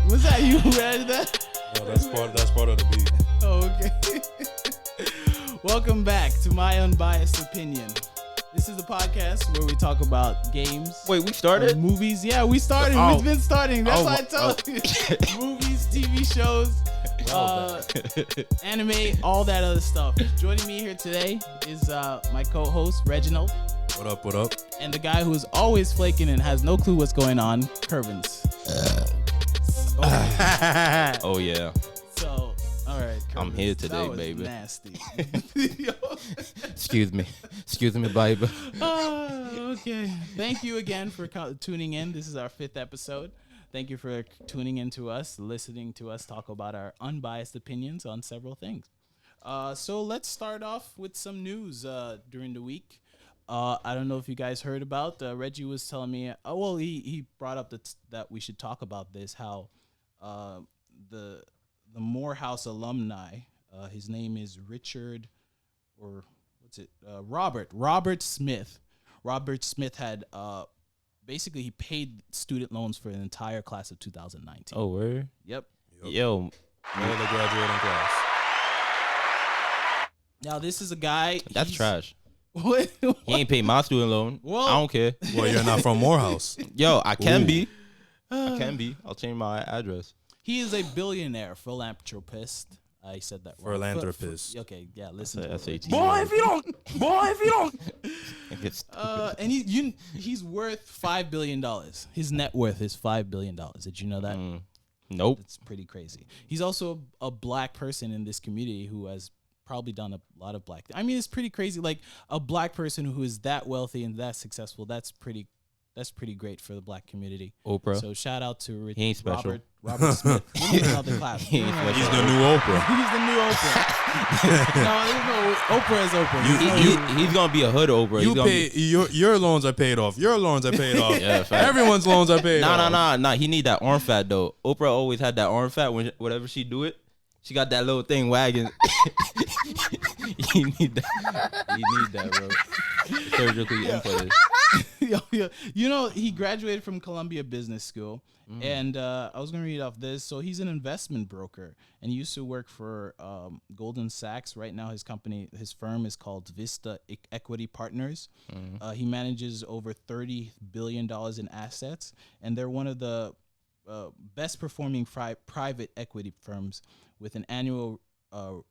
Was that you who added that? No, that's part of the beat. Oh, okay. Welcome back to My Unbiased Opinion. This is the podcast where we talk about games. Wait, we started? Movies. Yeah, we started. Oh. We've been starting. That's why I oh. tell you. Movies, TV shows, anime, all that other stuff. Joining me here today is my co-host, Reginald. What up, what up? And the guy who is always flaking and has no clue what's going on, Kervins. Oh, yeah. So, all right, Kervins. I'm here today, that was baby. Nasty. Excuse me, baby. Okay. Thank you again for tuning in. This is our 5th episode. Thank you for tuning in to us, listening to us talk about our unbiased opinions on several things. So let's start off with some news during the week. I don't know if you guys heard about. Reggie was telling me. He brought up that we should talk about this. How the Morehouse Alumni. His name is Richard, or what's it? Robert Smith. Robert Smith had basically he paid student loans for an entire class of 2019. Oh, where? Yep. Yo, All the graduating class. Now this is a guy. that's trash. What? He ain't paid my student loan. Well- I don't care. Well, you're not from Morehouse. Yo, I can Ooh. be. I can be. I'll change my address. He is a billionaire philanthropist. I said that wrong. Philanthropist. Okay, yeah, listen to That's it. SAT. Boy, if you don't. It's And he's worth $5 billion. His net worth is $5 billion. Did you know that? Nope. It's pretty crazy. He's also a black person in this community who has probably done a lot of black. I mean, it's pretty crazy. Like a black person who is that wealthy and that successful. That's pretty great for the black community. Oprah. So shout out to He ain't special. Robert Smith. He's another class. He ain't special. He's the new Oprah. He's the new Oprah. No, Oprah is Oprah. He's gonna be a hood Oprah. You He's gonna pay your loans are paid off. Your loans are paid off. Yeah, fact. Everyone's loans are paid off. Nah. He need that arm fat though. Oprah always had that arm fat. Whenever she do it, she got that little thing wagging. You need that, bro. Surgically inputted. Yo. You know, he graduated from Columbia Business School, and I was going to read off this. So he's an investment broker, and he used to work for Goldman Sachs. Right now, his firm is called Vista Equity Partners. He manages over $30 billion in assets, and they're one of the best performing private equity firms with an annual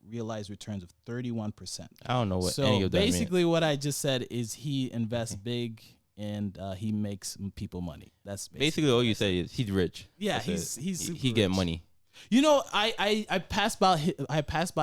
realized returns of 31%. I don't know what So any of that basically what I just said is he invests big and he makes people money. That's basically all you say is he's rich. Yeah, That's he's super he get rich. money You know, I passed by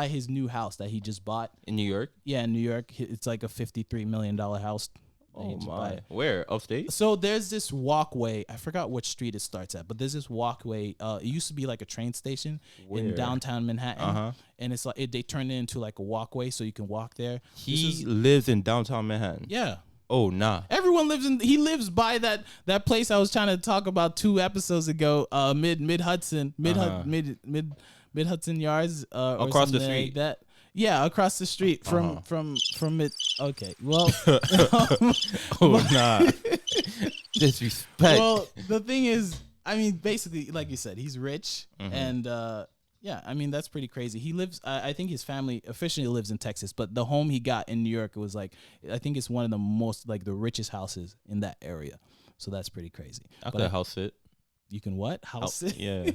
his new house that he just bought. in New York. Yeah, in New York. It's like a $53 million house. that he Oh just my, bought. where upstate? So there's this walkway. I forgot which street it starts at, but there's this walkway. It used to be like a train station in Where? downtown Manhattan, Uh-huh. and it's like they turned it into like a walkway so you can walk there. He lives in downtown Manhattan. Yeah. Oh nah. Everyone lives in. He lives by that place I was trying to talk about 2 episodes ago. Mid Hudson Yards. Or Across the something street. like that. Yeah, across the street from it. Okay, well. Oh nah. Disrespect. Well, the thing is, I mean, basically, like you said, he's rich, and yeah, I mean that's pretty crazy. He lives. I think his family officially lives in Texas, but the home he got in New York was like, I think it's one of the most like the richest houses in that area. So that's pretty crazy. I But could house it. You can what? House it? Yeah,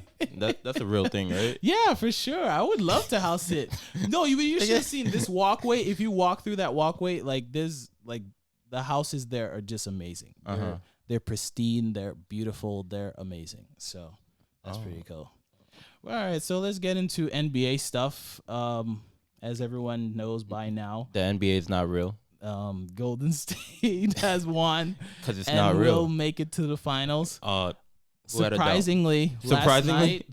that's a real thing, right? Yeah, for sure. I would love to house it. No, you should have seen this walkway. If you walk through that walkway, like there's like the houses there are just amazing. They're pristine. They're beautiful. They're amazing. So that's pretty cool. All right, so let's get into NBA stuff. As everyone knows by now, The NBA is not real Golden State has won because it's and not will real. make it to the finals. Who had a doubt? Surprisingly, last night,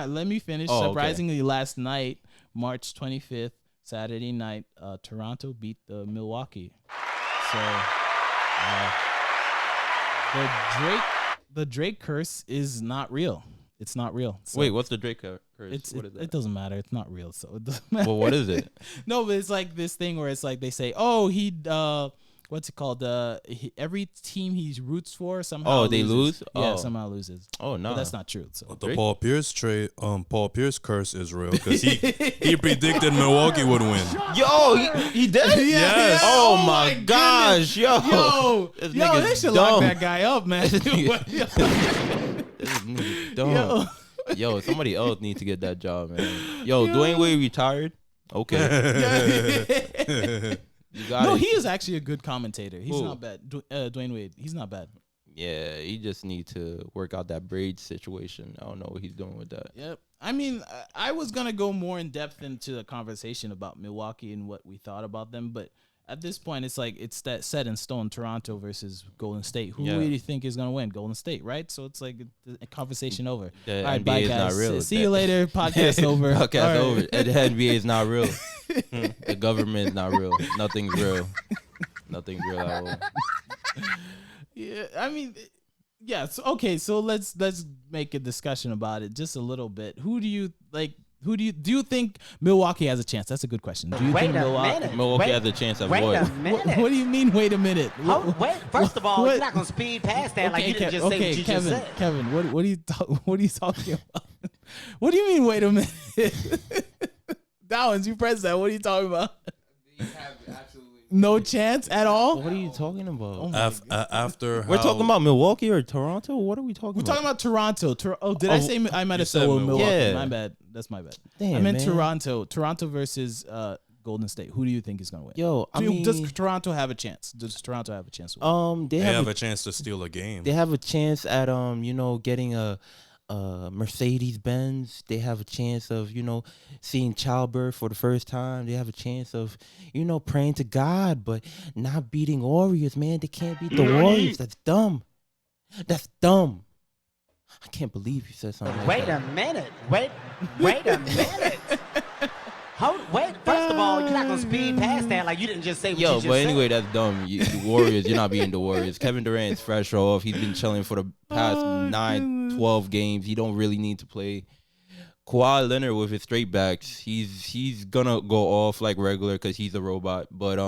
let me finish. Oh, okay. Surprisingly, last night, March 25th, Saturday night, Toronto beat the Milwaukee. So the Drake curse is not real. It's not real. So Wait, what's the Drake curse? What is that? It doesn't matter. It's not real. So it doesn't matter. Well, what is it? No, but it's like this thing where it's like they say, oh, he what's it called? Every team he roots for somehow. Oh, they loses. lose? Yeah, Oh. somehow loses. Oh no, But that's not true. So The Paul Pierce Paul Pierce curse is real because he predicted Milwaukee would win. Yo, he did? Yes. Oh my gosh, yo. Yo, This they nigga's should dumb. lock that guy up, man. This nigga dumb. Yo, somebody else needs to get that job, man. Yo, Dwayne Wade retired. Okay. You got No, it. he is actually a good commentator. He's Who? not bad. Dwayne Wade, he's not bad. Yeah, he just need to work out that braid situation. I don't know what he's doing with that. Yep. I mean, I was gonna go more in depth into the conversation about Milwaukee and what we thought about them, but at this point, it's like it's that set in stone. Toronto versus Golden State. Who do you think is gonna win? Golden State, right? So it's like a conversation over. The All right, NBA bye is guys. not real. See you later. Podcast over. Podcast All right. over. The NBA is not real. The government is not real. Nothing's real. Nothing's real at all. Yeah, I mean, yeah. So okay, so let's make a discussion about it just a little bit. Who do you like? Do you think Milwaukee has a chance? That's a good question. Do you think Milwaukee has a chance at what? What do you mean? Wait a minute. First of all, you're not gonna speed past that like you didn't just say what you Kevin, just said. Kevin, what are you talking about? What do you mean? Wait a minute. Downs, you pressed that. What are you talking about? They have absolutely No chance at all. What are you talking about? Oh my After We're talking about Milwaukee or Toronto? What are we talking We're about? talking about Toronto. Did I say I might have said said Milwaukee? Yeah. My bad. That's my bad. Damn, I meant man. Toronto. Toronto versus Golden State. Who do you think is going to win? Yo, I mean, Does Toronto have a chance? Does Toronto have a chance? To win? they they have have a, a chance to steal a game. they have a chance at getting a Mercedes Benz. They have a chance of seeing childbirth for the first time. They have a chance of praying to God, but not beating Warriors. Man, they can't beat the Warriors. That's dumb. That's dumb. I can't believe you said something. Wait a minute. Wait a minute. First of all, you're not gonna speed past that like you didn't just say what you just But anyway, said. that's dumb. The Warriors, you're not beating the Warriors. Kevin Durant's fresh off. He's been chilling for the past 12 games. He don't really need to play. Kawhi Leonard with his straight backs, he's gonna go off like regular because he's a robot. But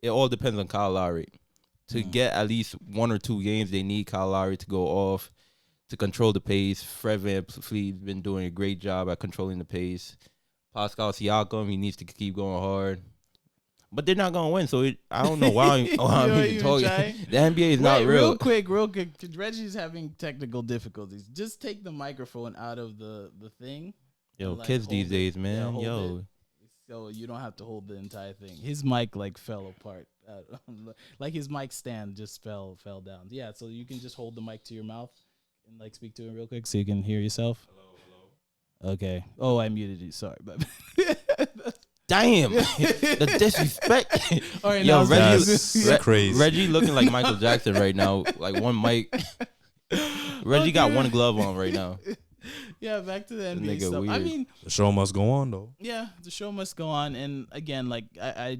it all depends on Kyle Lowry. To get at least 1 or 2 games, they need Kyle Lowry to go off to control the pace. Fred VanVleet's been doing a great job at controlling the pace. Pascal Siakam, he needs to keep going hard. But they're not going to win, so I don't know why I'm even talking. The NBA is not real. Real quick. Reggie's having technical difficulties. Just take the microphone out of the thing. Yo, and, kids these hold days, it. man. Yeah, hold Yo. it. So you don't have to hold the entire thing. His mic fell apart. Like his mic stand just fell down. Yeah, so you can just hold the mic to your mouth and speak to it real quick so you can hear yourself. Hello. Okay. Oh, I muted you. Sorry. Damn. The disrespect. All right, Yo, now That's crazy. Reggie looking like Michael Jackson right now. Like one mic. Reggie got one glove on right now. Yeah, back to the NBA nigga stuff. I weird. mean, The show must go on, though. yeah, the show must go on. And again, I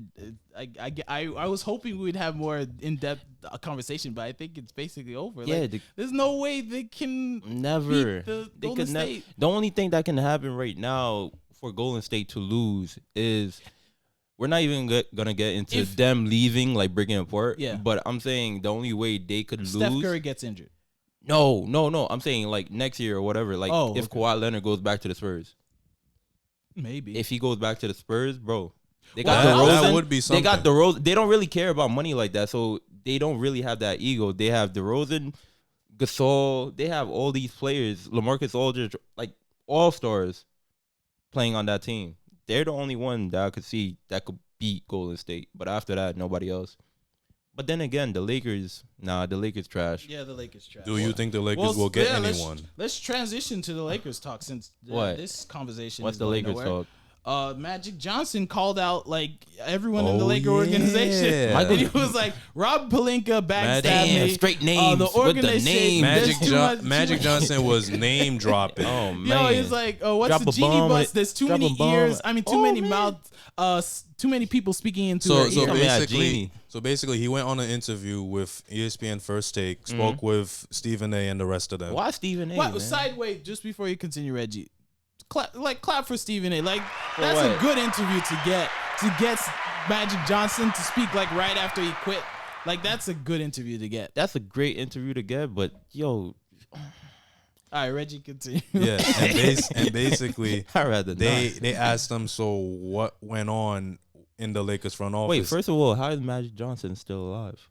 was hoping we'd have more in-depth conversation, but I think it's basically over. Yeah, there's no way they can never. beat the They Golden could never. State. The only thing that can happen right now for Golden State to lose is we're not even gonna get into them leaving, like breaking apart. Yeah. But I'm saying the only way they could Steph lose. Curry gets injured. No. I'm saying like next year or whatever. Like if okay. Kawhi Leonard goes back to the Spurs. Maybe. If he goes back to the Spurs, bro. They Well, got DeRozan. that would be They got something. DeRozan. They don't really care about money like that, so they don't really have that ego. They have DeRozan, Gasol. They have all these players, LaMarcus Aldridge, like all-stars playing on that team. They're the only one that I could see that could beat Golden State. But after that, nobody else. But then again, the Lakers trash. Yeah, the Lakers trash. Do you think the Lakers will get anyone? Let's transition to the Lakers talk since this conversation What's is the going Lakers nowhere. talk? Magic Johnson called out everyone in the Oh, Laker organization. yeah. And he was like, Rob Pelinka backstabbed Damn, me. straight names The with the organization. names. Magic Johnson was name dropping. Oh Yo, man. he's like, what's Drop the a genie bomb, bus? There's too drop a many bomb. ears. I mean, too many mouths. Too many people speaking into her So ear. Genie. basically, he went on an interview with ESPN First Take, spoke with Stephen A. and the rest of them. Why Stephen A? What, man? sideways, just before you continue, Reggie. Clap for Stephen A. That's what? a good interview to get Magic Johnson to speak like right after he quit. Like that's a good interview to get. That's a great interview to get, but yo, All right, Reggie, continue. Yeah, and basically, I'd rather not. they asked him, so what went on in the Lakers front office? Wait, first of all, how is Magic Johnson still alive?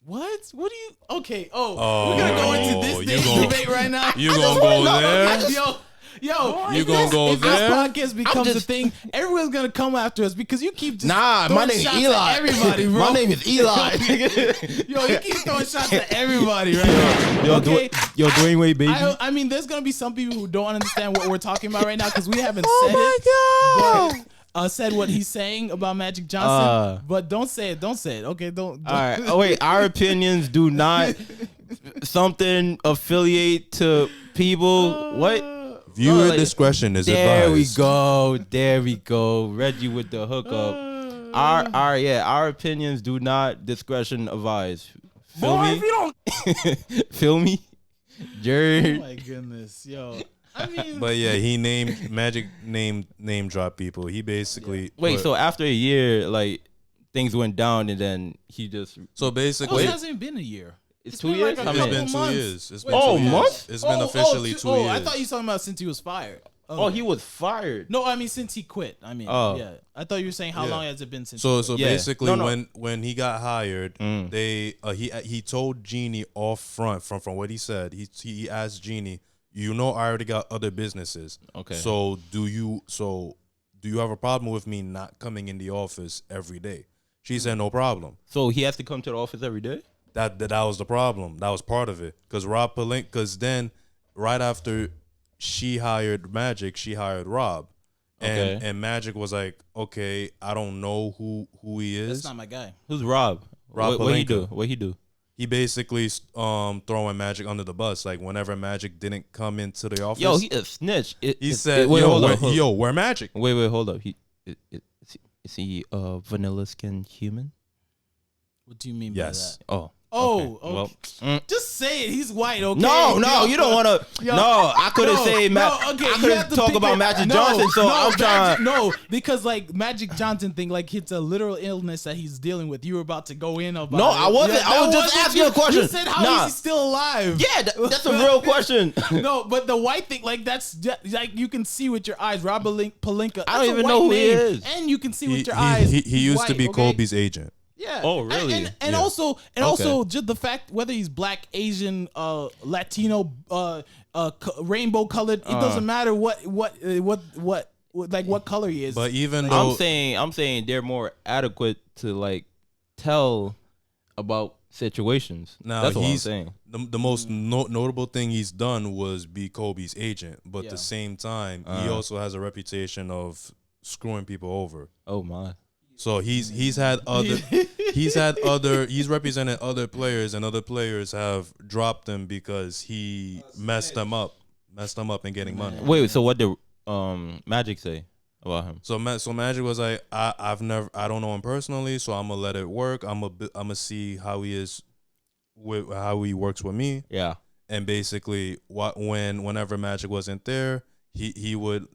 What? What do you? Okay. Oh, we're gonna go into you this gonna- debate right now. You gonna go there? Yo, You if gonna this- go if there? this podcast becomes a thing, everyone's gonna come after us because you keep just Nah, throwing my name is shots Eli. at everybody, bro. My name is Eli. Yo, you keep throwing shots at everybody right now. Yo, Okay. Dwayne Wade, baby. I mean, there's gonna be some people who don't understand what we're talking about right now because we haven't said it. But, said what he's saying about Magic Johnson, but don't say it. Don't say it. Okay, don't. All right. Oh wait, our opinions do not something affiliate to people. What? Viewer like- discretion is There we advised. go. There we go. Reggie with the hookup. Our opinions do not discretion advised. Feel me? Feel me? Oh Jared. my goodness, yo. I mean, But yeah, he named Magic name drop people. He basically Wait, put- so after a year, like things went down, and then he just so well, basically it hasn't even been a year. it's been 2 years. like a I it's mean, been 2 months. years. It's Wait, been 2 oh, years. months? It's been officially 2 years. I thought you were talking about since he was fired. oh, he was fired. No, I mean since he quit. I mean, Oh. yeah. I thought you were saying how Yeah. long has it been since? So he so quit? Yeah. basically, No. when he got hired, they he told Jeannie off front from what he said. He asked Jeannie, you know, I already got other businesses. Okay. So do you have a problem with me not coming in the office every day? She said no problem. So he has to come to the office every day. That was the problem. That was part of it. Because then right after she hired Magic, she hired Rob. And Okay. and Magic was like, okay, I don't know who he is. That's not my guy. Who's Rob? Rob What he Pelinka. do? What he do? He basically throwing Magic under the bus. Like whenever Magic didn't come into the office, Yo, he a snitch. he said, wait, yo, hold where, up, hold up. yo, where Magic? Wait, hold up. Is he vanilla skin human? What do you mean Yes. by that? Oh. Oh, okay. Well, Just say it. He's white, okay? no, Yo, you don't want to. yo, No, I couldn't say no, I okay, you couldn't have to talk pick about it. Magic No, Johnson. So no, I'm trying. No, because like Magic Johnson thing, like it's a literal illness that he's dealing with. You were about to go in about. No, it. I wasn't. I that was just wasn't asking a question. You said how Nah. is he still alive? Yeah, that's a real question. No, but the white thing, like like you can see with your eyes. Rob Pelinka. I don't that's a even white know who he name, is. and you can see He, with your he- eyes. he he's used to white, be okay? Kobe's agent. Yeah. Oh, really? And Yeah. also, Okay. just the fact whether he's black, Asian, Latino, rainbow colored, it doesn't matter what color he is. But even though I'm saying they're more adequate to like tell about situations. now That's what I'm he's saying. the most notable thing he's done was be Kobe's agent. But Yeah. at the same time, he also has a reputation of screwing people over. Oh my. So he's had other he's represented other players, and other players have dropped him because he messed them up and getting money. Wait, so what did Magic say about him? So Magic was like, I don't know him personally, so I'm gonna let it work. I'm gonna see how he is with how he works with me, Yeah. and basically whenever Magic wasn't there, he would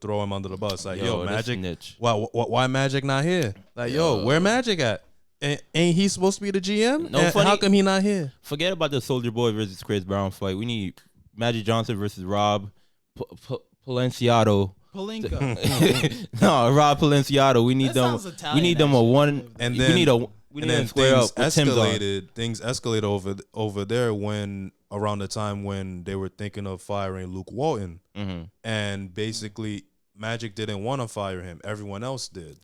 throw him under the bus like, yo, this Magic, snitch. why Magic not here? Like, yo, where Magic at? Ain't he supposed to be the GM? No, And funny- how come he not here? Forget about the Soldier Boy versus Chris Brown fight. We need Magic Johnson versus Rob Palenciato. Pelinka. No, Rob Palenciato. We need That them. sounds We Italian, need them a actually. one. And we then- need a. We And need then to square things up with Tim's on. escalated over there when around the time when they were thinking of firing Luke Walton, and basically Magic didn't want to fire him. Everyone else did.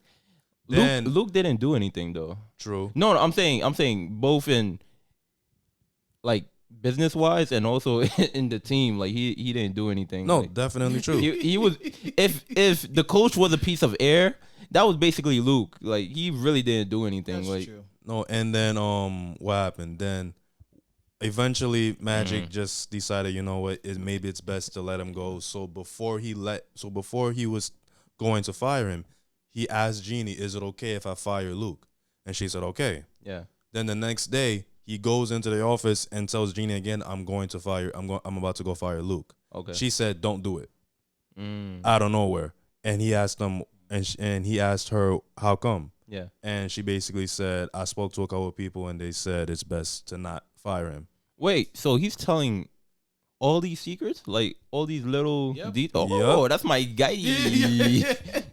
Then Luke didn't do anything though. true. No, I'm saying both in like business wise and also in the team. Like he didn't do anything. No, Like, definitely true. he was if the coach was a piece of air, that was basically Luke. Like he really didn't do anything. That's like true. No, and then what happened? Then eventually Magic just decided, you know what, maybe it's best to let him go. So before he was going to fire him, he asked Jeannie, "Is it okay if I fire Luke?" And she said, "Okay." yeah. Then the next day, he goes into the office and tells Jeannie again, I'm about to go fire Luke." Okay. She said, "Don't do it." Mm. Out of nowhere. And he asked him, and he asked her, "How come?" Yeah. And she basically said, I spoke to a couple of people and they said it's best to not fire him. Wait, so he's telling all these secrets, like all these little Yep. details. Yep. Oh, that's my guy.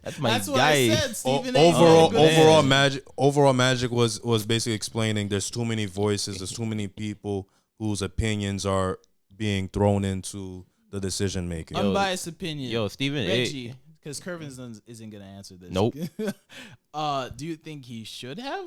That's my That's guy. what I said. Stephen A. Overall, said it. overall, Magic was basically explaining there's too many voices, there's too many people whose opinions are being thrown into the decision making. Unbiased opinion. Yo, Stephen A. Reggie, because Curvin isn't gonna answer this. Nope. Do you think he should have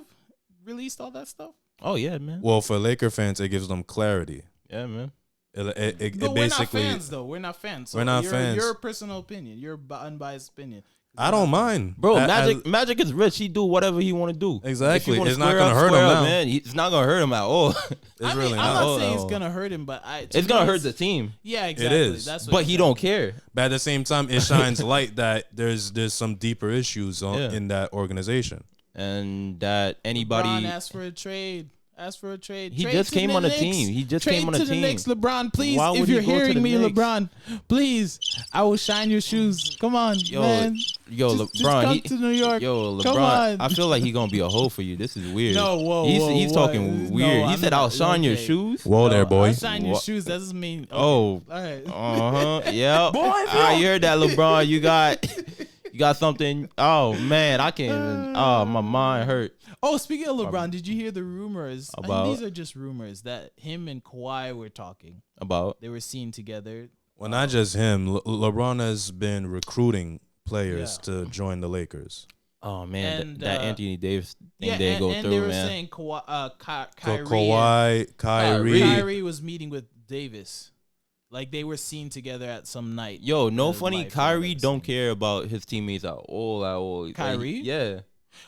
released all that stuff? Oh yeah, man. Well, for Laker fans, it gives them clarity. Yeah, man. But It we're not basically, fans, though. We're not fans. So We're not your, fans. Your personal opinion, your unbiased opinion. I don't mind, Bro, I- Magic is rich. He do whatever he want to do. Exactly. If he wanna It's not square gonna up, hurt him square up, now. man. It's not gonna hurt him at all. It's I mean, really I'm not. not saying No. it's gonna hurt him, but It's gonna hurt the team, Yeah, exactly. is. That's what but he don't care. But at the same time, it shines light that there's some deeper issues Yeah. in that organization. And that anybody, LeBron asked for a trade. he Trade just to came the on a Knicks. team. He just Trade came on a to the team. Knicks, LeBron, please. Why If would he you're go to hearing the me, Knicks? LeBron, please, I will shine your shoes. Come on, Yo, man. Yo, Just LeBron, come he, to New York. yo, Come LeBron. on. I feel like he gonna be a hoe for you. This is weird. No, whoa, he's whoa, talking what? weird. No, He I'm said, not- "I'll shine your okay. shoes." Whoa there, boy. I'll shine your What? shoes. That doesn't mean. Okay. Oh, All right. Yeah. You heard that, LeBron? You got something. Oh man, I can't even. Oh, my mind hurt. Oh, speaking of LeBron, did you hear the rumors? About- these are just rumors that him and Kawhi were talking. About They were seen together. Well, not just him. LeBron has been recruiting players Yeah. to join the Lakers. oh man, And, that Anthony Davis thing Yeah, didn't go and through, they were man. saying So Kyrie, Kawhi, Kyrie. Kyrie was meeting with Davis. Like they were seen together at some night. Yo, no Like, funny. from Kyrie what don't I've care about his teammates at all. Like, Kyrie? yeah.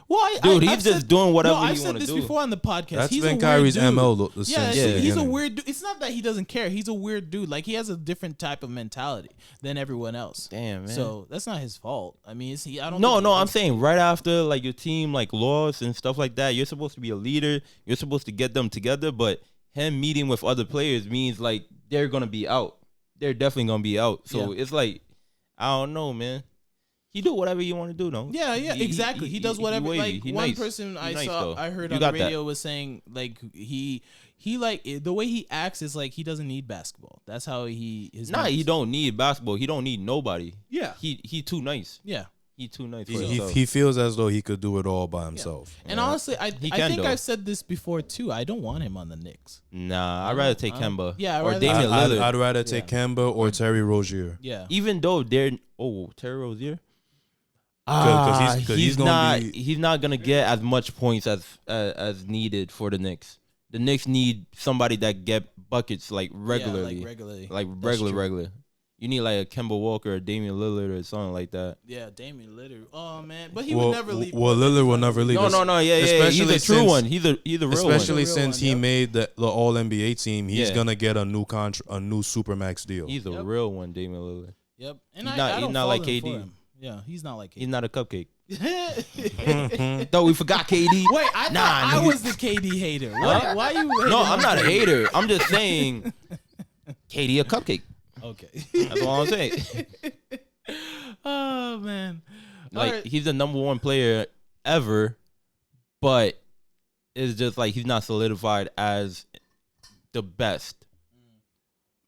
Well, Dude, I've he's just said- doing whatever no, he I've said wanna this do. before on the podcast. That's He's been a weird Kyrie's dude. MO since Yeah, the he's a beginning. weird dude. It's not that he doesn't care. He's a weird dude. Like he has a different type of mentality than everyone else. Damn, man. So that's not his fault. I mean, I don't. No, think no, he- I'm saying right after like your team like lost and stuff like that, you're supposed to be a leader. You're supposed to get them together, but him meeting with other players means like they're gonna be out. They're definitely gonna be out. So it's like I don't know, man. He do whatever you want to do, though. Yeah, exactly. He does whatever. wavy. Like He one nice. person He I nice, saw, though. I heard You on the got that. radio was saying like he like the way he acts is like he doesn't need basketball. That's how his. Nah, he don't need basketball. He don't need nobody. Yeah, He too nice. yeah. He too nice for He, himself. he feels as though he could do it all by himself. And honestly, I He think can, though. I've said this before too. I don't want him on the Knicks. Nah, I'd rather take Kemba. Yeah, I'd or rather- Damian Lillard. I'd rather take Kemba or Terry Rozier. Yeah, Even though they're Terry Rozier. 'Cause he's gonna not. be- He's not gonna get as much points as needed for the Knicks. The Knicks need somebody that get buckets like regularly, yeah, like regularly, like That's true. regular. You need like a Kemba Walker or Damian Lillard or something like that. Yeah, Damian Lillard. Oh man, but he Well, would never leave. well, Lillard will never leave. No, yeah. He's Especially a true since- one. He's a real one. Especially The real since one, he yep. made the All NBA team, he's Yeah. gonna get a new a new supermax deal. He's a Yep. real one, Damian Lillard. Yep, and He's I not- don't he's not fault like him KD. for him. Yeah, he's not like He's KD. not a cupcake. Wait, Though we forgot KD. I thought I nigga. was the KD hater. Why you? No, hating I'm on not a KD? hater. I'm just saying KD a cupcake. Okay. That's all I'm saying. Oh man. Like Alright. he's the number one player ever, but it's just like he's not solidified as the best.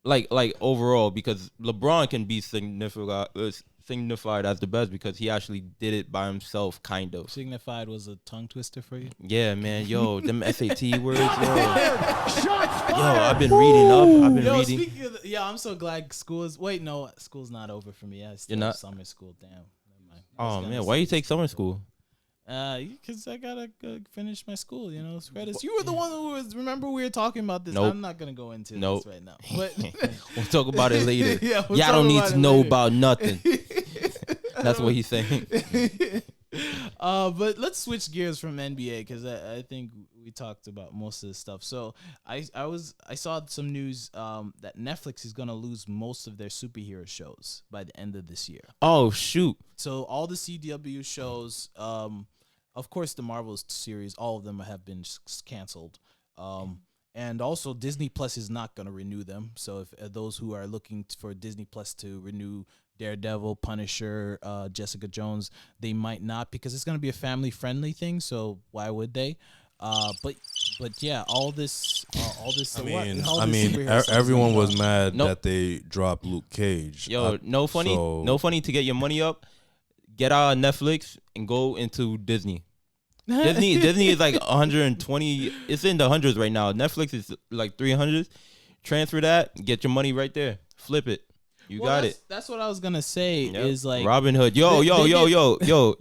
Like overall, because LeBron can be signified as the best because he actually did it by himself, kind of. Signified was a tongue twister for you. Yeah, man. Yo, them SAT words. Yo, I've been reading up. I've been Yo, reading. speaking of, I'm so glad school is. Wait, no, school's not over for me. I still You're have not? summer school. Damn. Never mind. I was Oh gonna man, say- why you take summer school? Because I gotta finish my school. You know, credits. You were the one who was. Remember we were talking about this. Nope. I'm not gonna go into Nope. this right now. But We'll talk about it later. Yeah, we'll Y'all talk don't need about to it know later. about nothing. That's what he's saying. But let's switch gears from NBA because I think we talked about most of the stuff. So I saw some news that Netflix is gonna lose most of their superhero shows by the end of this year. Oh shoot. So all the CW shows, of course, the Marvel series, all of them have been canceled. And also, Disney Plus is not going to renew them. So if those who are looking for Disney Plus to renew Daredevil, Punisher, Jessica Jones, they might not, because it's going to be a family-friendly thing. So why would they? But yeah, all this. Everyone was mad that they dropped Luke Cage. Yo, no funny to get your money up. Get out of Netflix and go into Disney. Disney is like 120. It's in the hundreds right now. Netflix is like 300. Transfer that. Get your money right there. Flip it. You got it. That's what I was gonna say. Yep. Is like Robinhood.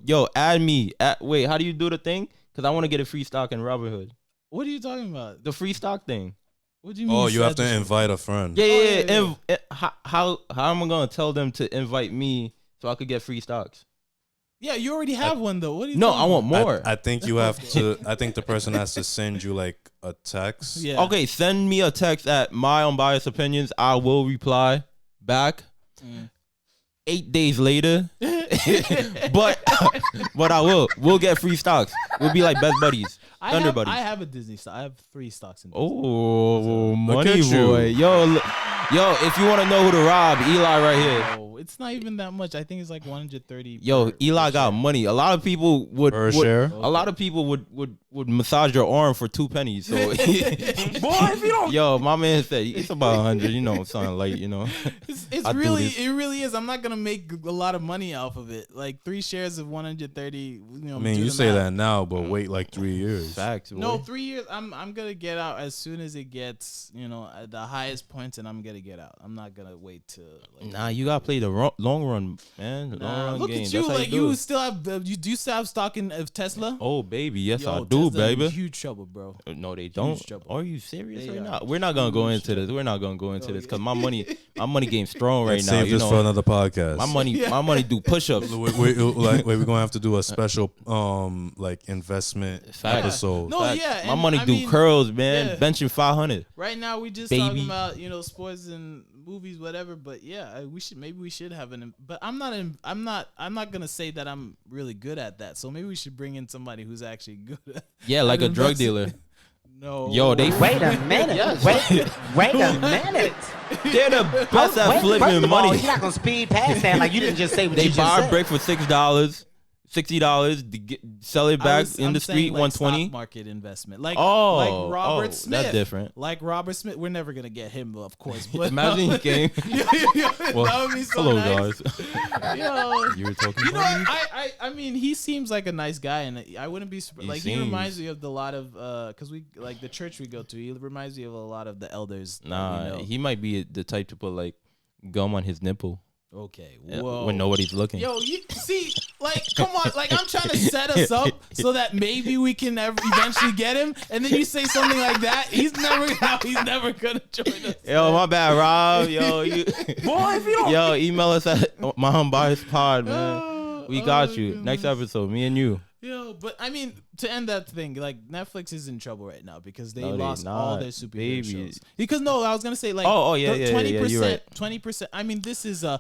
Yo. Add me. Wait, how do you do the thing? Because I want to get a free stock in Robinhood. What are you talking about? The free stock thing. What do you mean? Oh, you have to invite a friend. Yeah. How am I gonna tell them to invite me so I could get free stocks? Yeah, you already have one though. What do you? No, I want more. I think you have to. I think the person has to send you like a text. Yeah. Okay, send me a text at my unbiased opinions. I will reply back. 8 days later, but I will. We'll get free stocks. We'll be like best buddies, thunder buddies. I have a Disney stock. I have 3 stocks in Disney. Oh, money boy, yo, if you want to know who to rob, Eli right here. Oh, it's not even that much. I think it's like 130. Yo, Eli got money. A lot of people would share. A lot of people would massage your arm for 2 pennies. So, boy, if you don't. Yo, my man said it's about 100. You know, something like It really is. I'm not gonna make a lot of money off of it. Like 3 shares of 130. You know, I mean, you say that now, but wait like 3 years. Facts. Boy. No, 3 years. I'm gonna get out as soon as it gets at the highest points, and I'm gonna get out. I'm not gonna wait to. Nah, you gotta play the long run, man. Look game. at you. That's Like you still have. You do still have stock in Tesla? Oh baby, yes I do, Tesla baby. in huge trouble, bro. No, they don't. Trouble. Are you serious They right are now? We're not gonna go into this. We're not gonna go into this because my money game's strong right Let's now. save this for another podcast. My money do push-ups. we're gonna have to do a special like investment episode. No, yeah. My money do curls, man. Yeah. Benching 500. Right now we just Baby. talking about sports and movies, whatever. But yeah, we should have an. But I'm not gonna say that I'm really good at that. So maybe we should bring in somebody who's actually good at. Yeah, like a drug dealer. No. Yo, they Wait a minute. Wait a minute. they're the best at flipping First of money. all, you're not gonna speed past that like you didn't just say what They you just buy said. a brick for $60. $60 sell it back in the street, like 120. stock market investment, like oh, Robert Smith. that's different. Like Robert Smith, we're never gonna get him, of course. But Imagine he came. Well, that would be so Hello, nice. guys. Yo, You were talking you know, about me? I mean, he seems like a nice guy, and I wouldn't be surprised. Like, he seems. reminds me of a lot of because we like the church we go to. He reminds me of a lot of the elders. that we Nah, know. he might be the type to put like gum on his nipple Okay, whoa. when nobody's looking. Yo, you see, like, come on, like, I'm trying to set us up so that maybe we can eventually get him, and then you say something like that. He's never gonna join us. Yo, my bad, Rob. Yo, you, boy, if you don't. Yo, email us at my unbiased pod, man. We got you. Next episode, me and you. Yo, but I mean, to end that thing, like, Netflix is in trouble right now because they No, they lost all not, their superhero baby. shows. Because I was gonna say like, Oh, yeah, yeah, 20%, you're right. 20%. I mean, this is a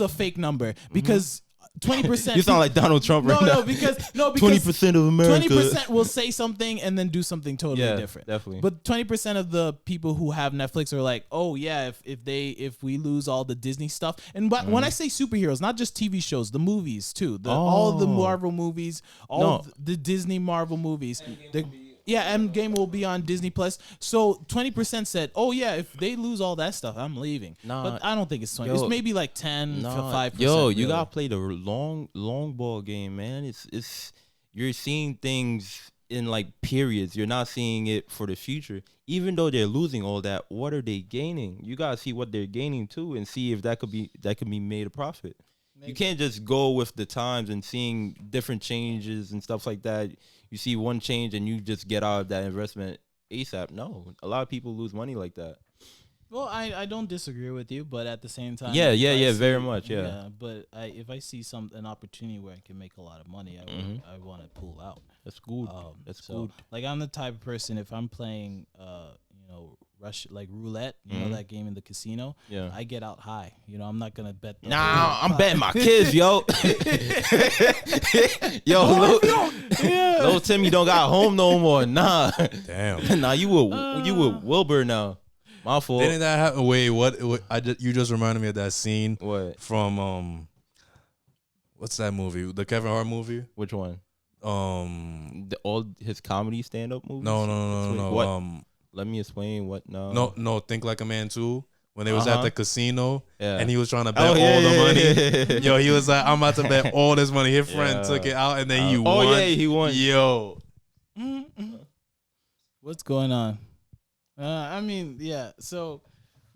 fake number because 20%. You sound like Donald Trump right now. No, because 20% of America. 20% will say something and then do something totally different. Definitely. But 20% of the people who have Netflix are like, oh yeah, if we lose all the Disney stuff, and when I say superheroes, not just TV shows, the movies too, all of the Marvel movies, the Disney Marvel movies. Endgame will be on Disney Plus. So 20% said, "Oh yeah, if they lose all that stuff, I'm leaving." Nah. But I don't think it's 20. Yo, it's maybe like 10 to 5%. Yo, you really. gotta play the long ball game, man. It's you're seeing things in like periods. You're not seeing it for the future. Even though they're losing all that, what are they gaining? You gotta see what they're gaining too, and see if that could be made a profit. Maybe. You can't just go with the times and seeing different changes and stuff like that. You see one change and you just get out of that investment ASAP. No, a lot of people lose money like that. Well, I don't disagree with you, but at the same time, very much. But if I see an opportunity where I can make a lot of money, I want to pull out. That's good. That's good. Like, I'm the type of person, if I'm playing, rush like roulette, you know that game in the casino. Yeah, I get out high. I'm not gonna bet. I'm betting my kids, yo. Yo, Little Timmy don't got home no more. Nah. Damn. Nah, you with Wilbur now. My fault. Didn't that happen? Wait, what? You just reminded me of that scene. What? From what's that movie? The Kevin Hart movie? Which one? All his comedy stand-up movies? No. What? Let me explain what. No. Think Like a Man too. When they was at the casino and he was trying to bet all the money. Yo, he was like, I'm about to bet all this money. His friend took it out and then he won. Oh, yeah, he won. Yo. What's going on? I mean, yeah. So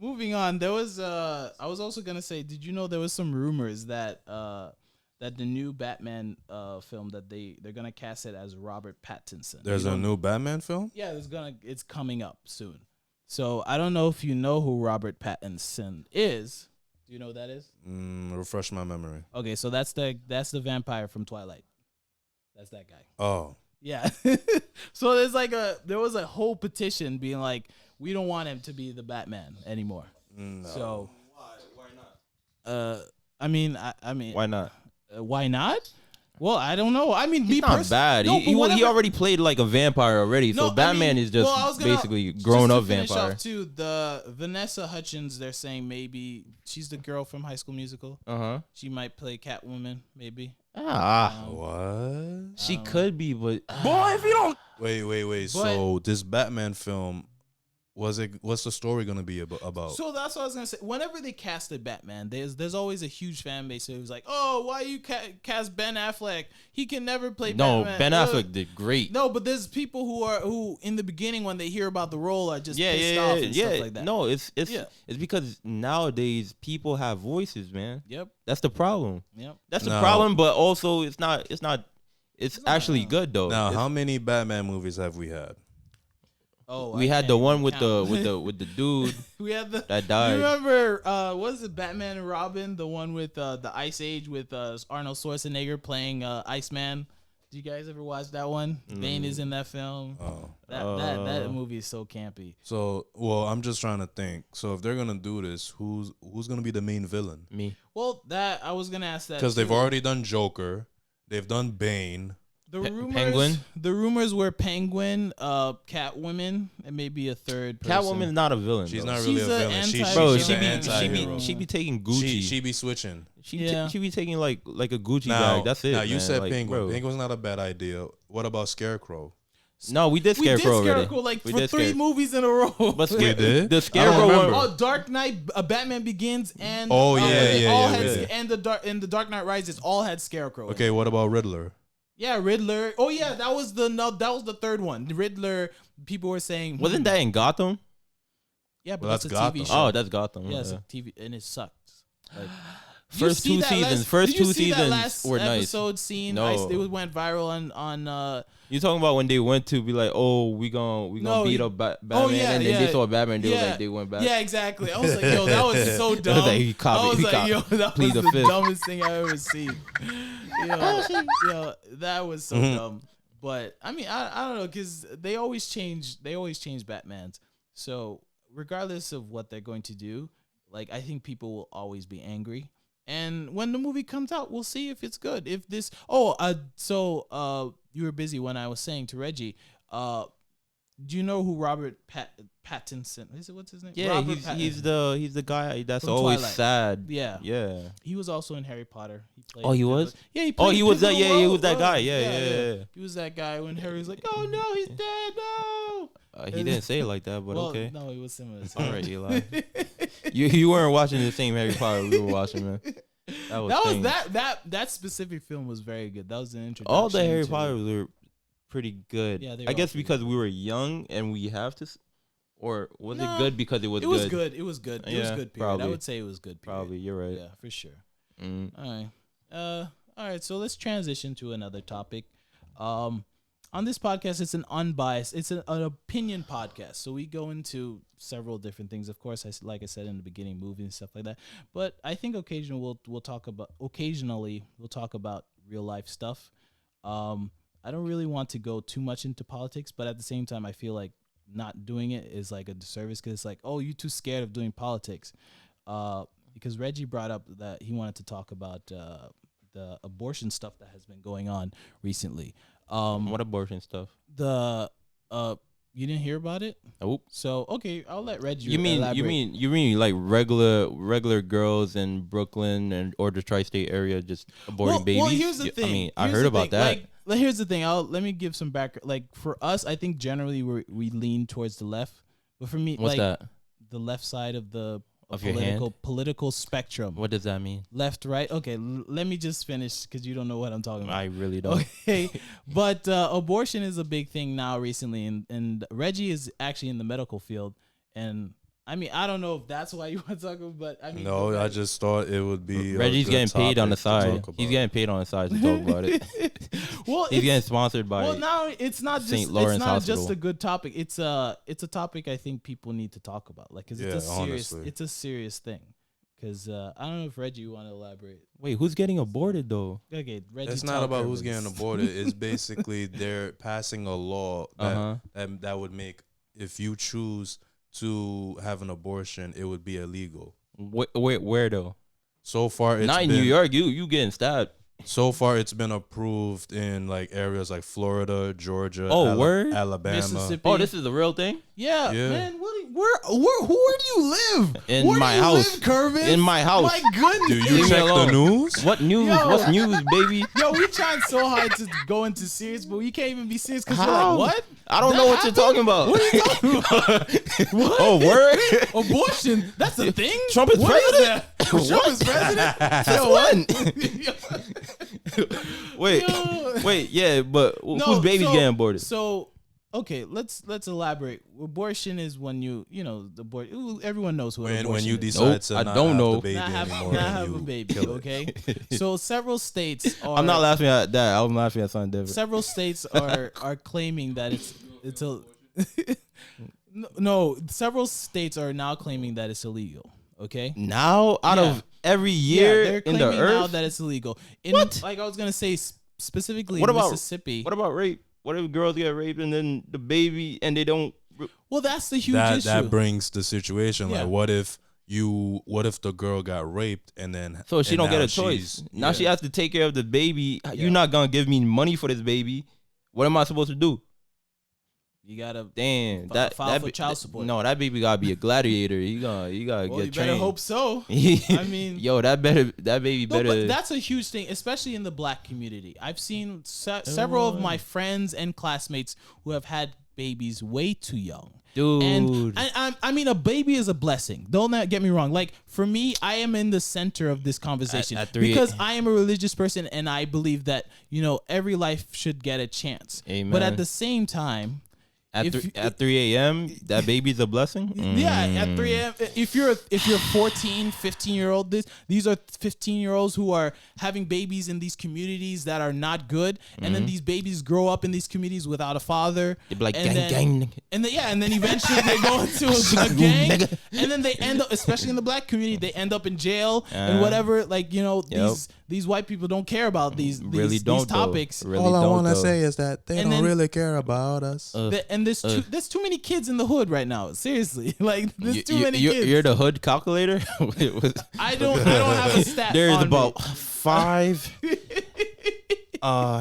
moving on, there was I was also gonna say, did you know there was some rumors that that the new Batman film that they're gonna cast it as Robert Pattinson. There's a new Batman film? Yeah, it's coming up soon. So I don't know if you know who Robert Pattinson is. Do you know who that is? Refresh my memory. Okay, so that's the vampire from Twilight. That's that guy. Oh. Yeah. So there was a whole petition being like, we don't want him to be the Batman anymore. No. So Why not? I mean, Why not? Why not? Well, I don't know. I mean, He's not bad. No, he already played like a vampire already. So Batman is just basically grown up vampire. Off too, the Vanessa Hudgens, they're saying maybe she's the girl from High School Musical. She might play Catwoman, maybe. What? She could be, but boy, if you don't. Wait. So this Batman film, what's the story gonna be about? So that's what I was gonna say. Whenever they casted Batman, there's always a huge fan base who's like, "Oh, why you cast Ben Affleck? He can never play Batman." No, Ben Affleck did great. No, but there's people who in the beginning when they hear about the role are just pissed off and stuff like that. No, it's because nowadays people have voices, man. Yep, that's the problem. Yep, that's the problem. But also, it's actually good though. Now, how many Batman movies have we had? Oh, we had the one with the dude we had that died. You remember what is it, Batman and Robin, the one with the Ice Age with Arnold Schwarzenegger playing Iceman? Did you guys ever watch that one? Bane is in that film. That movie is so campy. So, well, I'm just trying to think. So, if they're gonna do this, who's gonna be the main villain? Me. Well, I was gonna ask that because they've already done Joker, they've done Bane. Penguin. The rumors were Penguin, Catwoman, and maybe a third person. Catwoman's not a villain. She's not really a villain. She be taking Gucci. She be switching. She be taking like a Gucci bag. That's it. Now you said like, Penguin. Bro. Penguin's not a bad idea. What about Scarecrow? No, we did Scarecrow already. Like for 3 movies in a row. But we did? The Scarecrow one. Oh, Dark Knight, Batman Begins, and and the Dark Knight Rises all had Scarecrow. Okay, what about Riddler? Yeah, Riddler. Oh yeah, that was the third one. The Riddler. People were saying wasn't that in Gotham? Yeah, but that's a Gotham. TV show. Oh, that's Gotham. Yeah, it's a TV, and it sucks. Like, first two seasons were nice. Episode scene, no. It went viral on. You talking about when they went to be like, oh, we gonna beat up Batman, and then they saw Batman, they went back. Yeah, exactly. I was like, yo, that was so dumb. That was the dumbest thing I ever seen. That was so dumb. But I mean, I don't know, because they always change Batmans. So regardless of what they're going to do, like, I think people will always be angry. And when the movie comes out, we'll see if it's good. If this, you were busy when I was saying to Reggie, do you know who Robert Pattinson is? What's his name? Yeah, he's the guy that's from always Twilight. Sad. Yeah. He was also in Harry Potter. He played. Oh, he was. Yeah, he played. He was that. Yeah, he was that guy. Yeah. He was that guy when Harry's like, "Oh no, he's dead." No. He didn't say it like that, but okay. No, it was similar. All right, Eli. you weren't watching the same Harry Potter we were watching, man. That specific film was very good. That was an introduction. All the Harry Potters were pretty good. Yeah, I guess because we were young and we have to, or was it good because it was good? It was good. It was good. It was good. Period. Probably. I would say it was good. Period. Probably, you're right. Yeah, for sure. All right. All right. So let's transition to another topic. On this podcast, it's an unbiased, it's an opinion podcast. So we go into several different things. Of course, like I said in the beginning, movies and stuff like that. But I think occasionally we'll talk about real life stuff. I don't really want to go too much into politics, but at the same time, I feel like not doing it is like a disservice, because it's like, oh, you're too scared of doing politics. Because Reggie brought up that he wanted to talk about the abortion stuff that has been going on recently. What abortion stuff? The you didn't hear about it? Nope. So okay, I'll let Reggie. You mean like regular girls in Brooklyn or the tri-state area just aborting babies? Well, here's the thing. I mean, I heard about that. Here's the thing. Let me give some background. Like for us, I think generally we lean towards the left, but for me, What's that? The left side of the your political spectrum. What does that mean? Left, right. Okay, let me just finish because you don't know what I'm talking about. I really don't. Okay, but abortion is a big thing now recently, and Reggie is actually in the medical field, and I mean I don't know if that's why you want to talk about, but I mean No, I just thought it would be. Reggie's getting paid on the side. He's getting paid on the side to talk about it. Well, he's getting sponsored by. Well, now it's not just St. Lawrence it's not Hospital. just a good topic. It's a topic I think people need to talk about, like because it's a serious thing. Because I don't know if Reggie you want to elaborate. Wait, who's getting aborted though? Okay, Reggie. It's not about who's getting aborted. It's basically they're passing a law that would make if you choose to have an abortion, it would be illegal. Where though? So far, it's not in been, New York. You getting stabbed. So far, it's been approved in like areas like Florida, Georgia, Alabama, Mississippi. Oh, this is a real thing. Yeah. Man. Where do you live? In where my do you house. Live, Curvin? In my house. My goodness. Do you check the news? What news? Yo. What's news, baby? Yo, we trying so hard to go into serious, but we can't even be serious because you're like, what? I don't know what you're talking about. What are you talking about? What? Oh, word? Abortion? That's a thing? Trump is president? Trump is president? Wait, yeah, but whose baby's getting aborted? So, okay, let's elaborate. Abortion is when everyone knows what abortion when you is. decide to not have the baby anymore. Not have a baby, okay? So several states are... I'm not laughing at that. I'm laughing at something different. Several states are claiming that it's a... No, several states are now claiming that it's illegal, okay? Now, out of every year they're in claiming the earth? now that it's illegal. What? Like I was going to say, specifically What in about Mississippi... What about rape? What if girls get raped and then the baby and they don't? Well, that's the huge issue. That brings the situation. Yeah. Like, what if the girl got raped and then So she don't get a choice. Now she has to take care of the baby. Yeah. You're not gonna give me money for this baby. What am I supposed to do? You gotta file for child support. No, that baby gotta be a gladiator. You gotta well, get you trained. better hope so. I mean, yo, that baby better. But that's a huge thing, especially in the black community. I've seen several of my friends and classmates who have had babies way too young. Dude, and I mean, a baby is a blessing. Don't get me wrong. Like for me, I am in the center of this conversation because I am a religious person and I believe that every life should get a chance. Amen. But at the same time. At 3 a.m., that baby's a blessing? Yeah, at 3 a.m. If you're 14, 15-year-old, these are 15-year-olds who are having babies in these communities that are not good, and then these babies grow up in these communities without a father. They're like and gang. And then eventually they go into a gang, and then they end up, especially in the black community, they end up in jail and whatever. Like these white people don't care about these topics. Really all I want to say is that they don't really care about us. And there's too many kids in the hood right now. Seriously, like there's too many kids. You're the hood calculator. I don't have a stat. There's about 5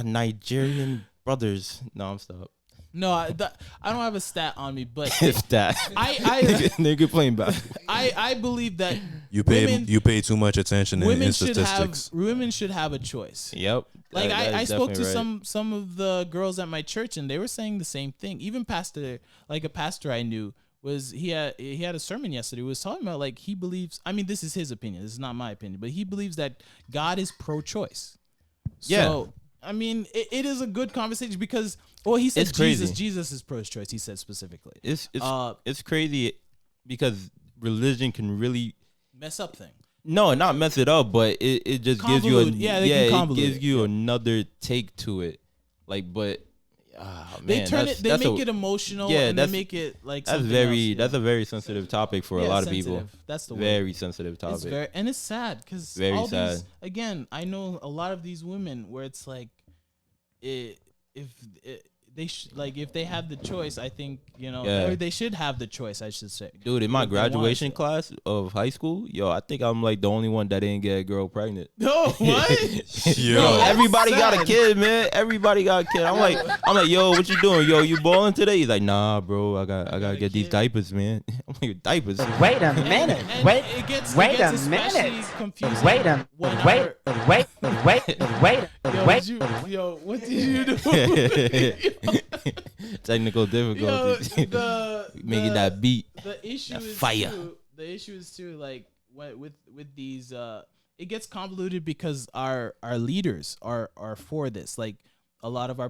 Nigerian brothers. No, I'm stopped. No, I don't have a stat on me, but if that nigga playing basketball. I believe that you pay too much attention in statistics. Women should have a choice. Yep. Like I spoke to some of the girls at my church, and they were saying the same thing. Even a pastor I knew he had a sermon yesterday. He was talking about like he believes. I mean, this is his opinion. This is not my opinion, but he believes that God is pro-choice. So I mean, it is a good conversation because he said Jesus is pro-choice. He said specifically. It's crazy because religion can really mess up things. No, not mess it up, but it just gives you it gives you another take to it. Like, but they make it emotional and they make it like that's a very sensitive topic for a lot of people. That's the very sensitive topic. And it's sad because very sad. Again, I know a lot of these women where it's like like if they have the choice, I think Yeah. or they should have the choice. I should say, Dude, in my If they want graduation to. class of high school, yo, I think I'm like the only one that didn't get a girl pregnant. No, what? Yo. Yo, everybody got a sad. kid, man. Everybody got a kid. I'm like, yo, what you doing? Yo, you balling today? He's like, nah, bro. I gotta get these kid. diapers, man. I'm like, diapers. Wait a minute. And Wait. it gets Wait a especially minute. confusing. Wait a whenever- wait. Yo, Wait. what did you do? Technical Yo, difficulties. Making that beat. The issue That is fire. The issue is too like with these it gets convoluted because our leaders are for this. Like a lot of our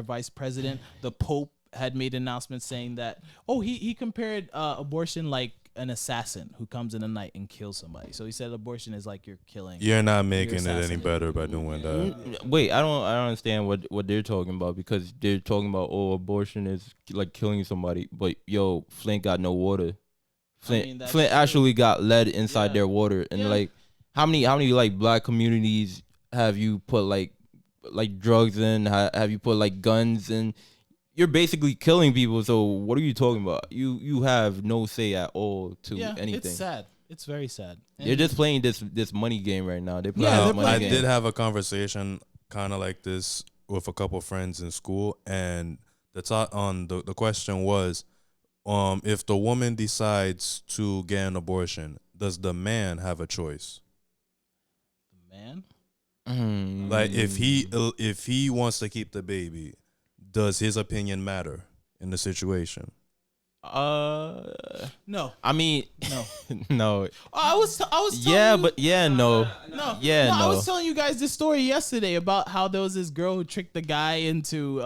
vice president, the Pope had made an announcement saying that he compared abortion like an assassin who comes in the night and kills somebody. So he said abortion is like you're killing. You're not making it any assassinating better by doing that. Wait, I don't understand what they're talking about, because they're talking about abortion is like killing somebody. But yo, Flint got no water. Flint that's Flint true. actually got lead inside Yeah. their water, and Yeah. like how many like black communities have you put like drugs in? Have you put like guns in? You're basically killing people. So what are you talking about? You have no say at all to anything. It's sad. It's very sad. They're just playing this money game right now. They're playing Yeah, this they're money I game. did have a conversation kind of like this with a couple friends in school, and the question was, if the woman decides to get an abortion, does the man have a choice? Man. Like if he wants to keep the baby, does his opinion matter in the situation? No. I mean, No. no. I was telling Yeah, you, but yeah, no. no. Yeah, no. I no. was telling you guys this story yesterday about how there was this girl who tricked the guy into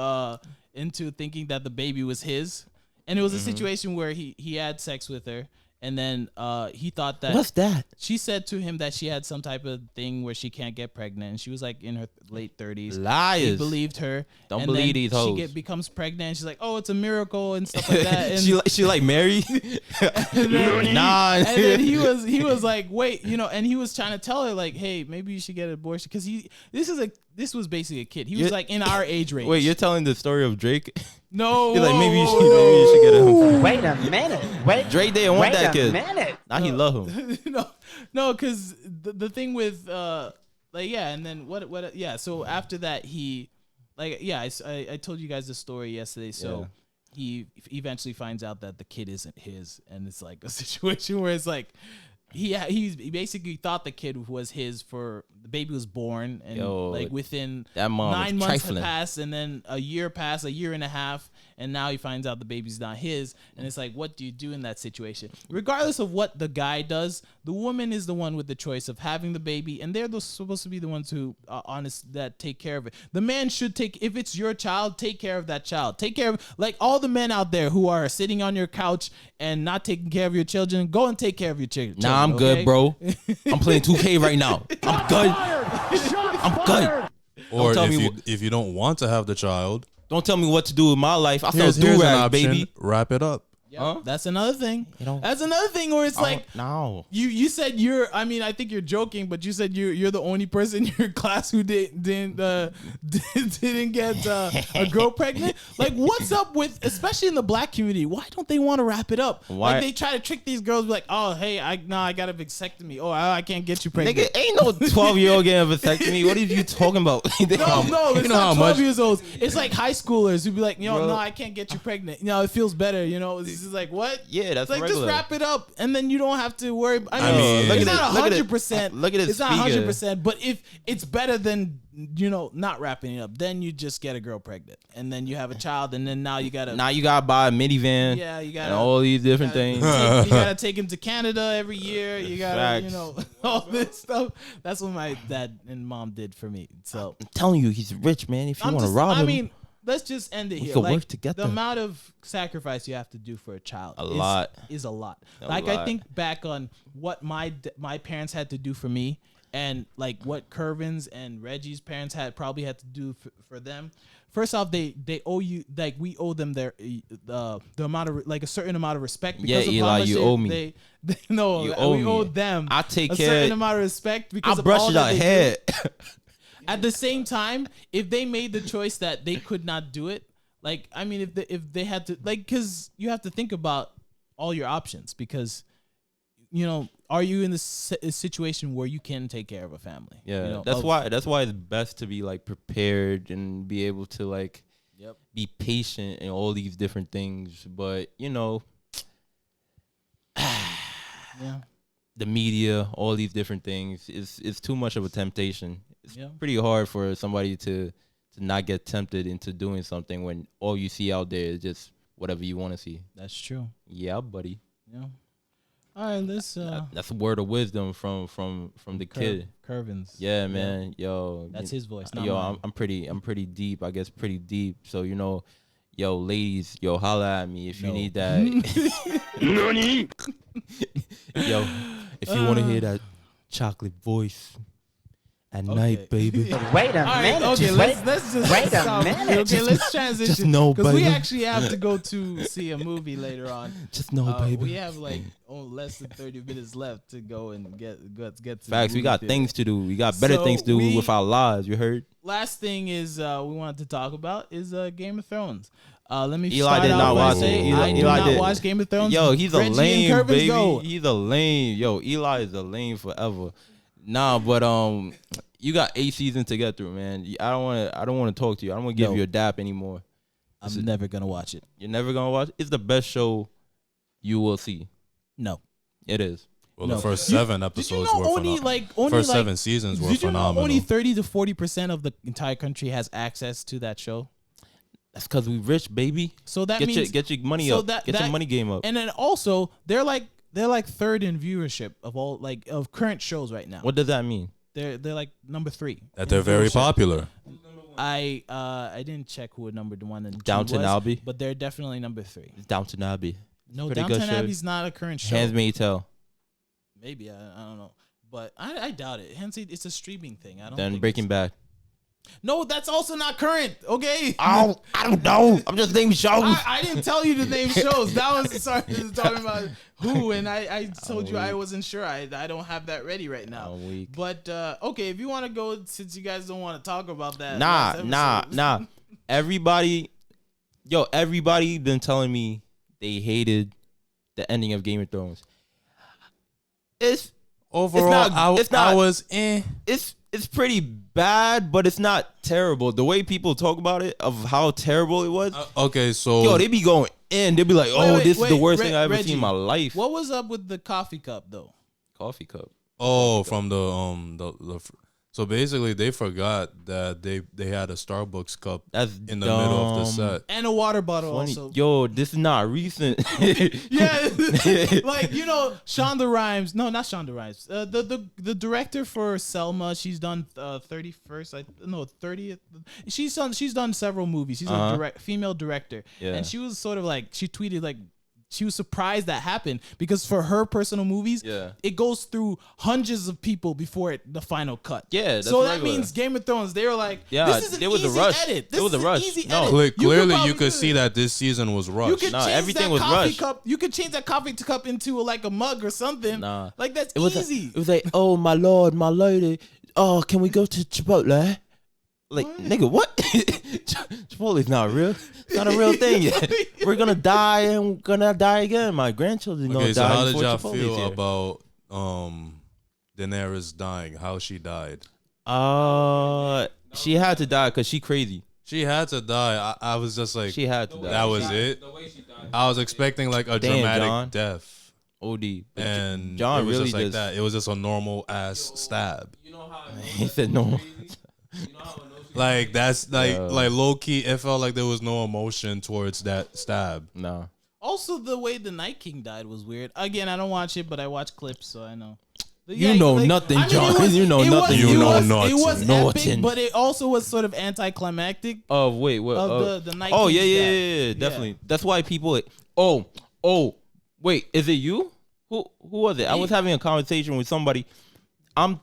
thinking that the baby was his, and it was a situation where he had sex with her, and then he thought that What's that? she said to him that she had some type of thing where she can't get pregnant, and she was like in her late 30s. He Liars. believed her. Don't and believe then these hoes. She becomes pregnant. And she's like, "Oh, it's a miracle" and stuff like that. And she like Mary? Nah. and then he was like, wait, and he was trying to tell her like, hey, maybe you should get an abortion, because this was basically a kid. He was like in our age range. Wait, you're telling the story of Drake? no, You're like, maybe you should get him. Wait a minute. Wait. Drake didn't want Wait that a kid. minute. Now he love him. no, because the thing with and then what yeah. So after that, he I told you guys the story yesterday. So he eventually finds out that the kid isn't his, and it's like a situation where it's like. He basically thought the kid was his for the baby was born, and like within that mom 9 is months had trifling. passed, and then a year passed, a year and a half, and now he finds out the baby's not his, and it's like, what do you do in that situation? Regardless of what the guy does, the woman is the one with the choice of having the baby, and they're supposed to be the ones who that take care of it. The man should if it's your child, take care of that child. Take care of, like, all the men out there who are sitting on your couch and not taking care of your children. Go and take care of your children. Nah, I'm good, bro. I'm playing 2K right now. I'm good. I'm good. Or tell me if you don't want to have the child, Don't tell me what to do with my life. I sell here's an do-rags, option. baby. Wrap it up. Huh? That's another thing. know- That's another thing where it's like no. you said I think you're joking, but you said you're the only person in your class who didn't get a girl pregnant. Like, what's up with, especially in the black community? Why don't they want to wrap it up? Why- Like, they try to trick these girls, like, oh hey, I got a vasectomy. Oh, I can't get you pregnant. Nigga, ain't no 12-year-old getting a vasectomy. What are you talking about? No, it's know how not 12 much- years old. It's like high schoolers who be like, Bro. no, I can't get you pregnant. It feels better. It's just like, what? Yeah, that's It's like, regular. just wrap it up, and then you don't have to worry. I mean, it's look not at it- 100%. look at it It's not speaker. 100%. But if it's better than not wrapping it up, then you just get a girl pregnant, and then you have a child, and then now you gotta. Now you gotta buy a minivan. Yeah, you gotta. And all these different things. You gotta take him to Canada every year. You gotta, Facts. all this stuff. That's what my dad and mom did for me. So I'm telling you, he's rich, man. If you I'm want to just- rob him, I mean, let's just end it We here. could Like, work together. the amount of sacrifice you have to do for a child A lot. is a lot. A I lot. think back on what my parents had to do for me, and like what Kervin's and Reggie's parents probably had to do for them. First off, they owe you, like, we owe them the amount of, like, a certain amount of respect. Because of Yeah, how Eli, much you they- owe me. No, You owe we me. owe them. I take a care- certain amount of respect because I'll of brush all it that out they do. head. At the same time, if they made the choice that they could not do it, Like, I mean, if they had to, like, because you have to think about all your options, because, you know, are you in this situation where you can take care of a family? Yeah, you know, that's why it's best to be like prepared and be able to like be patient and all these different things. But you know, the media, all these different things is too much of a temptation. It's pretty hard for somebody to not get tempted into doing something when all you see out there is just whatever you want to see. That's true. Yeah, buddy. Yeah. All right, let's. That's a word of wisdom from the kid. Curvins. Yeah, man. Yo, that's his voice. Not yo, mine. I'm pretty deep. I guess pretty deep. So you know, yo, ladies, yo, holla at me if you need that. Nani? Yo, if you want to hear that chocolate voice at night, baby. Wait a minute. Okay, let's just wait a stop. minute. Okay, let's transition. Just know, because we baby. actually have to go to see a movie later on. Just know, baby. We have like less than 30 minutes left to go and get to Facts. the We got movie things to do. We got better So things to do with our lives. You heard? Last thing is we wanted to talk about is Game of Thrones. Let me Eli start did out not by watch saying it. I did Eli not did. watch Game of Thrones. Yo, he's a Reggie and lame, Curvins baby. go. He's a lame. Yo, Eli is a lame forever. Nah, but you got 8 seasons to get through, man. I don't want to talk to you. I don't want to give you a dap anymore. I'm never gonna watch it. You're never gonna watch it? It's the best show you will see. No. It is. Well, the first 7 episodes were phenomenal. First 7 seasons were phenomenal. Only 30 to 40% of the entire country has access to that show. That's because we rich, baby. So that get means your money up. Get your money game up. And then also they're like third in viewership of all of current shows right now. What does that mean? They're like number 3. That they're very popular. I didn't check who number 1 and 2 Downton was, Abbey, but they're definitely number 3. Downton Abbey. No, Pretty Downton good show. Abbey's not a current show. Handmaid's Tale. Maybe I don't know, but I doubt it. Hence, it's a streaming thing. I don't. Then think Breaking Bad. No, that's also not current. Okay. I don't know. I'm just naming shows. I didn't tell you to name shows. That was talking about who, and I told you I wasn't sure. I don't have that ready right now. But okay, if you want to go, since you guys don't want to talk about that. Nah. Everybody been telling me they hated the ending of Game of Thrones. Overall, I was in. It's pretty bad, but it's not terrible. The way people talk about it, of how terrible it was. Okay, so yo, they be going in. They be like, "Oh, this is the worst thing I ever Reggie, seen in my life." What was up with the coffee cup though? Coffee cup. Oh, from the so basically they forgot that they had a Starbucks cup That's in the middle of the set. And a water bottle Funny. also. Yo, this is not recent. Yeah, like Shonda Rhimes. No, not Shonda Rhimes. The director for Selma. She's done 30th. She's done several movies. She's a female director, and she was sort of like she tweeted like. She was surprised that happened because for her personal movies, it goes through hundreds of people before the final cut. Yeah, that's so regular. that means Game of Thrones. They were like, yeah, this is an easy edit. This is an easy edit. Clearly, you could see that this season was rushed. You could change everything that was coffee rushed. cup. You could change that coffee cup into like a mug or something. Nah, like that's easy. It was like, oh my lord, my lady. Oh, can we go to Chipotle? Like, nigga, what? Chipotle's not real. It's not a real thing yet. We're gonna die and gonna die again. My grandchildren gonna die. So how did before y'all Chipotle's feel here. about Daenerys dying? How she died? She had to die because she crazy. She had to die. I was just like, She had to die. that was it. I was expecting like a dramatic John. death, OD. and John it was really just like just- that. It was just a normal ass stab. He said no. Like that's like low key. It felt like there was no emotion towards that stab. No. Also, the way the Night King died was weird. Again, I don't watch it, but I watch clips, so I know. You know nothing, John. You know nothing. You know It was nothing. epic, but it also was sort of anticlimactic. Oh wait, what? Of the Night oh King's yeah, death. definitely. That's why people. Wait, is it you? Who was it? I was having a conversation with somebody. I'm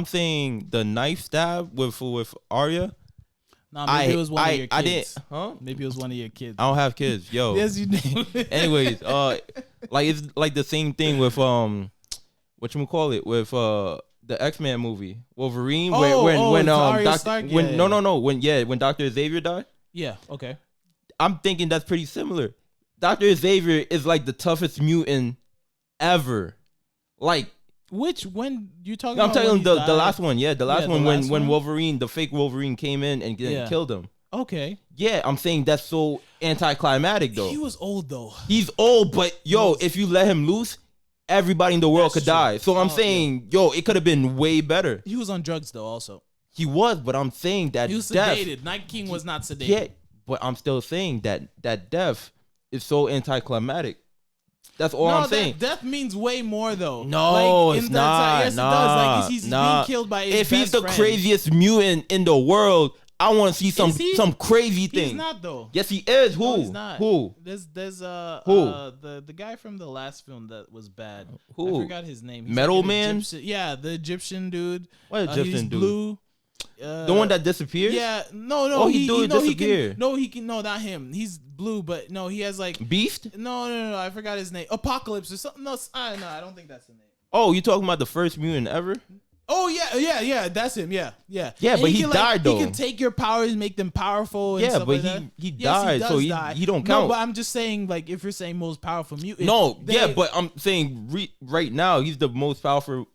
saying the knife stab with Arya. Nah, maybe it was one of your kids. I didn't. Huh? Maybe it was one of your kids. I don't have kids, yo. Yes, you do. Anyways, like it's like the same thing with whatchamacallit with the X-Men movie Wolverine when Arya Doc, Stark, when Dr. Xavier died. Yeah. Okay. I'm thinking that's pretty similar. Dr. Xavier is like the toughest mutant ever. Like, when you talking I'm about telling when you the last one. Yeah, the last one last when one? Wolverine, the fake Wolverine came in and killed him. Okay. Yeah, I'm saying that's so anticlimactic though. He was old though. He's old, but if you let him loose, everybody in the world could die. So I'm saying, it could have been way better. He was on drugs though also. He was, but I'm saying that He was death. sedated. Night King was not sedated. Yeah, but I'm still saying that death is so anticlimactic. That's all I'm saying. Death means way more though. No, like, it's not. Yes, it does. Like he's being killed by his If he's best the friend. craziest mutant in the world, I want to see some Is he? crazy thing. He's not though. Yes, he is. Who? No, he's not. Who? There's Who? The guy from the last film that was bad. Who? I forgot his name. He's Metal like an Man? Egyptian- yeah, the Egyptian dude. What Egyptian he's dude? Blue. The one that disappeared? Yeah, no, Oh, he do no, he disappear. can, no, he can, no, not him. He's blue, but no, he has like Beast? no, I forgot his name. Apocalypse or something. No, I don't think that's the name. Oh, you talking about the first mutant ever? Oh yeah, that's him. Yeah. Yeah, And but he can, died, though. He can take your powers, make them powerful. And Yeah, stuff but like that. he Yes, died, does so die. he don't No, count. but I'm just saying, like, if you're saying most powerful mutant. No, but I'm saying right now he's the most powerful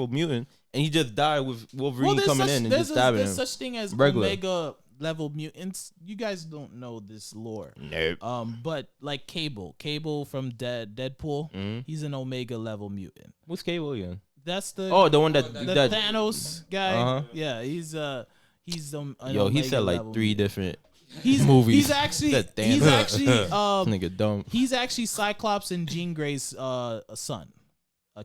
mutant, and he just died with Wolverine coming in and just stabbing him. There's such thing as Regular. Omega level mutants. You guys don't know this lore. Nope. But like Cable from Deadpool, he's an Omega level mutant. What's Cable again? That's the The one that the Thanos guy. Uh-huh. Yeah, he's an he Omega said like level 3 mutant. different He's movies. He's actually That he's Thanos. actually nigga dumb. he's actually Cyclops and Jean Grey's son,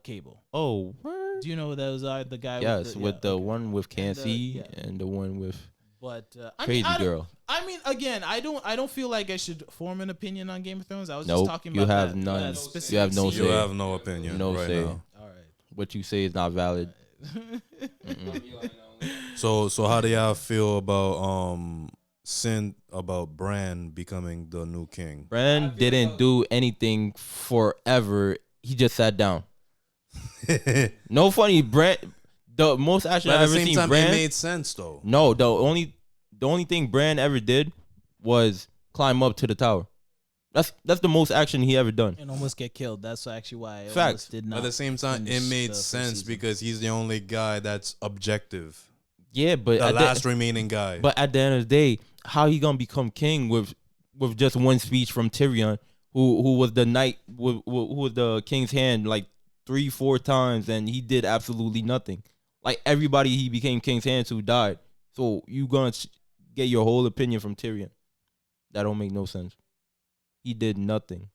Cable. Oh, word? Do you know who those are? The guy. Yes, with the okay. one with can't And, see yeah. and the one with But crazy girl. I mean, again, I don't feel like I should form an opinion on Game of Thrones. I was Nope, just talking you about have that, none. that specific You have no scene. You say. have no opinion No right say. now. All right. What you say is not valid. So how do y'all feel about Bran becoming the new king? Bran didn't do anything forever. He just sat down. No funny, Bran. The most action But at I've the ever same seen time, Bran. it made sense though. No, the only thing Bran ever did was climb up to the tower. That's the most action he ever done. And almost get killed. That's actually why I Facts. almost did not. At the same time, it finish made the first sense season. because he's the only guy that's objective. Yeah, but The at last remaining guy. but at the end of the day, how he gonna become king with just one speech from Tyrion, who was the knight, who was the king's hand like 3-4 times, and he did absolutely nothing. Like everybody he became king's hand to died. So you gonna get your whole opinion from Tyrion? That don't make no sense. He did nothing,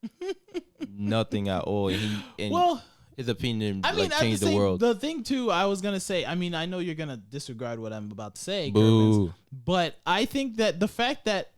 nothing at all. And well, his opinion I mean, like changed the world. The thing too, I was gonna say. I mean, I know you're gonna disregard what I'm about to say, Boo. Germans, but I think that the fact that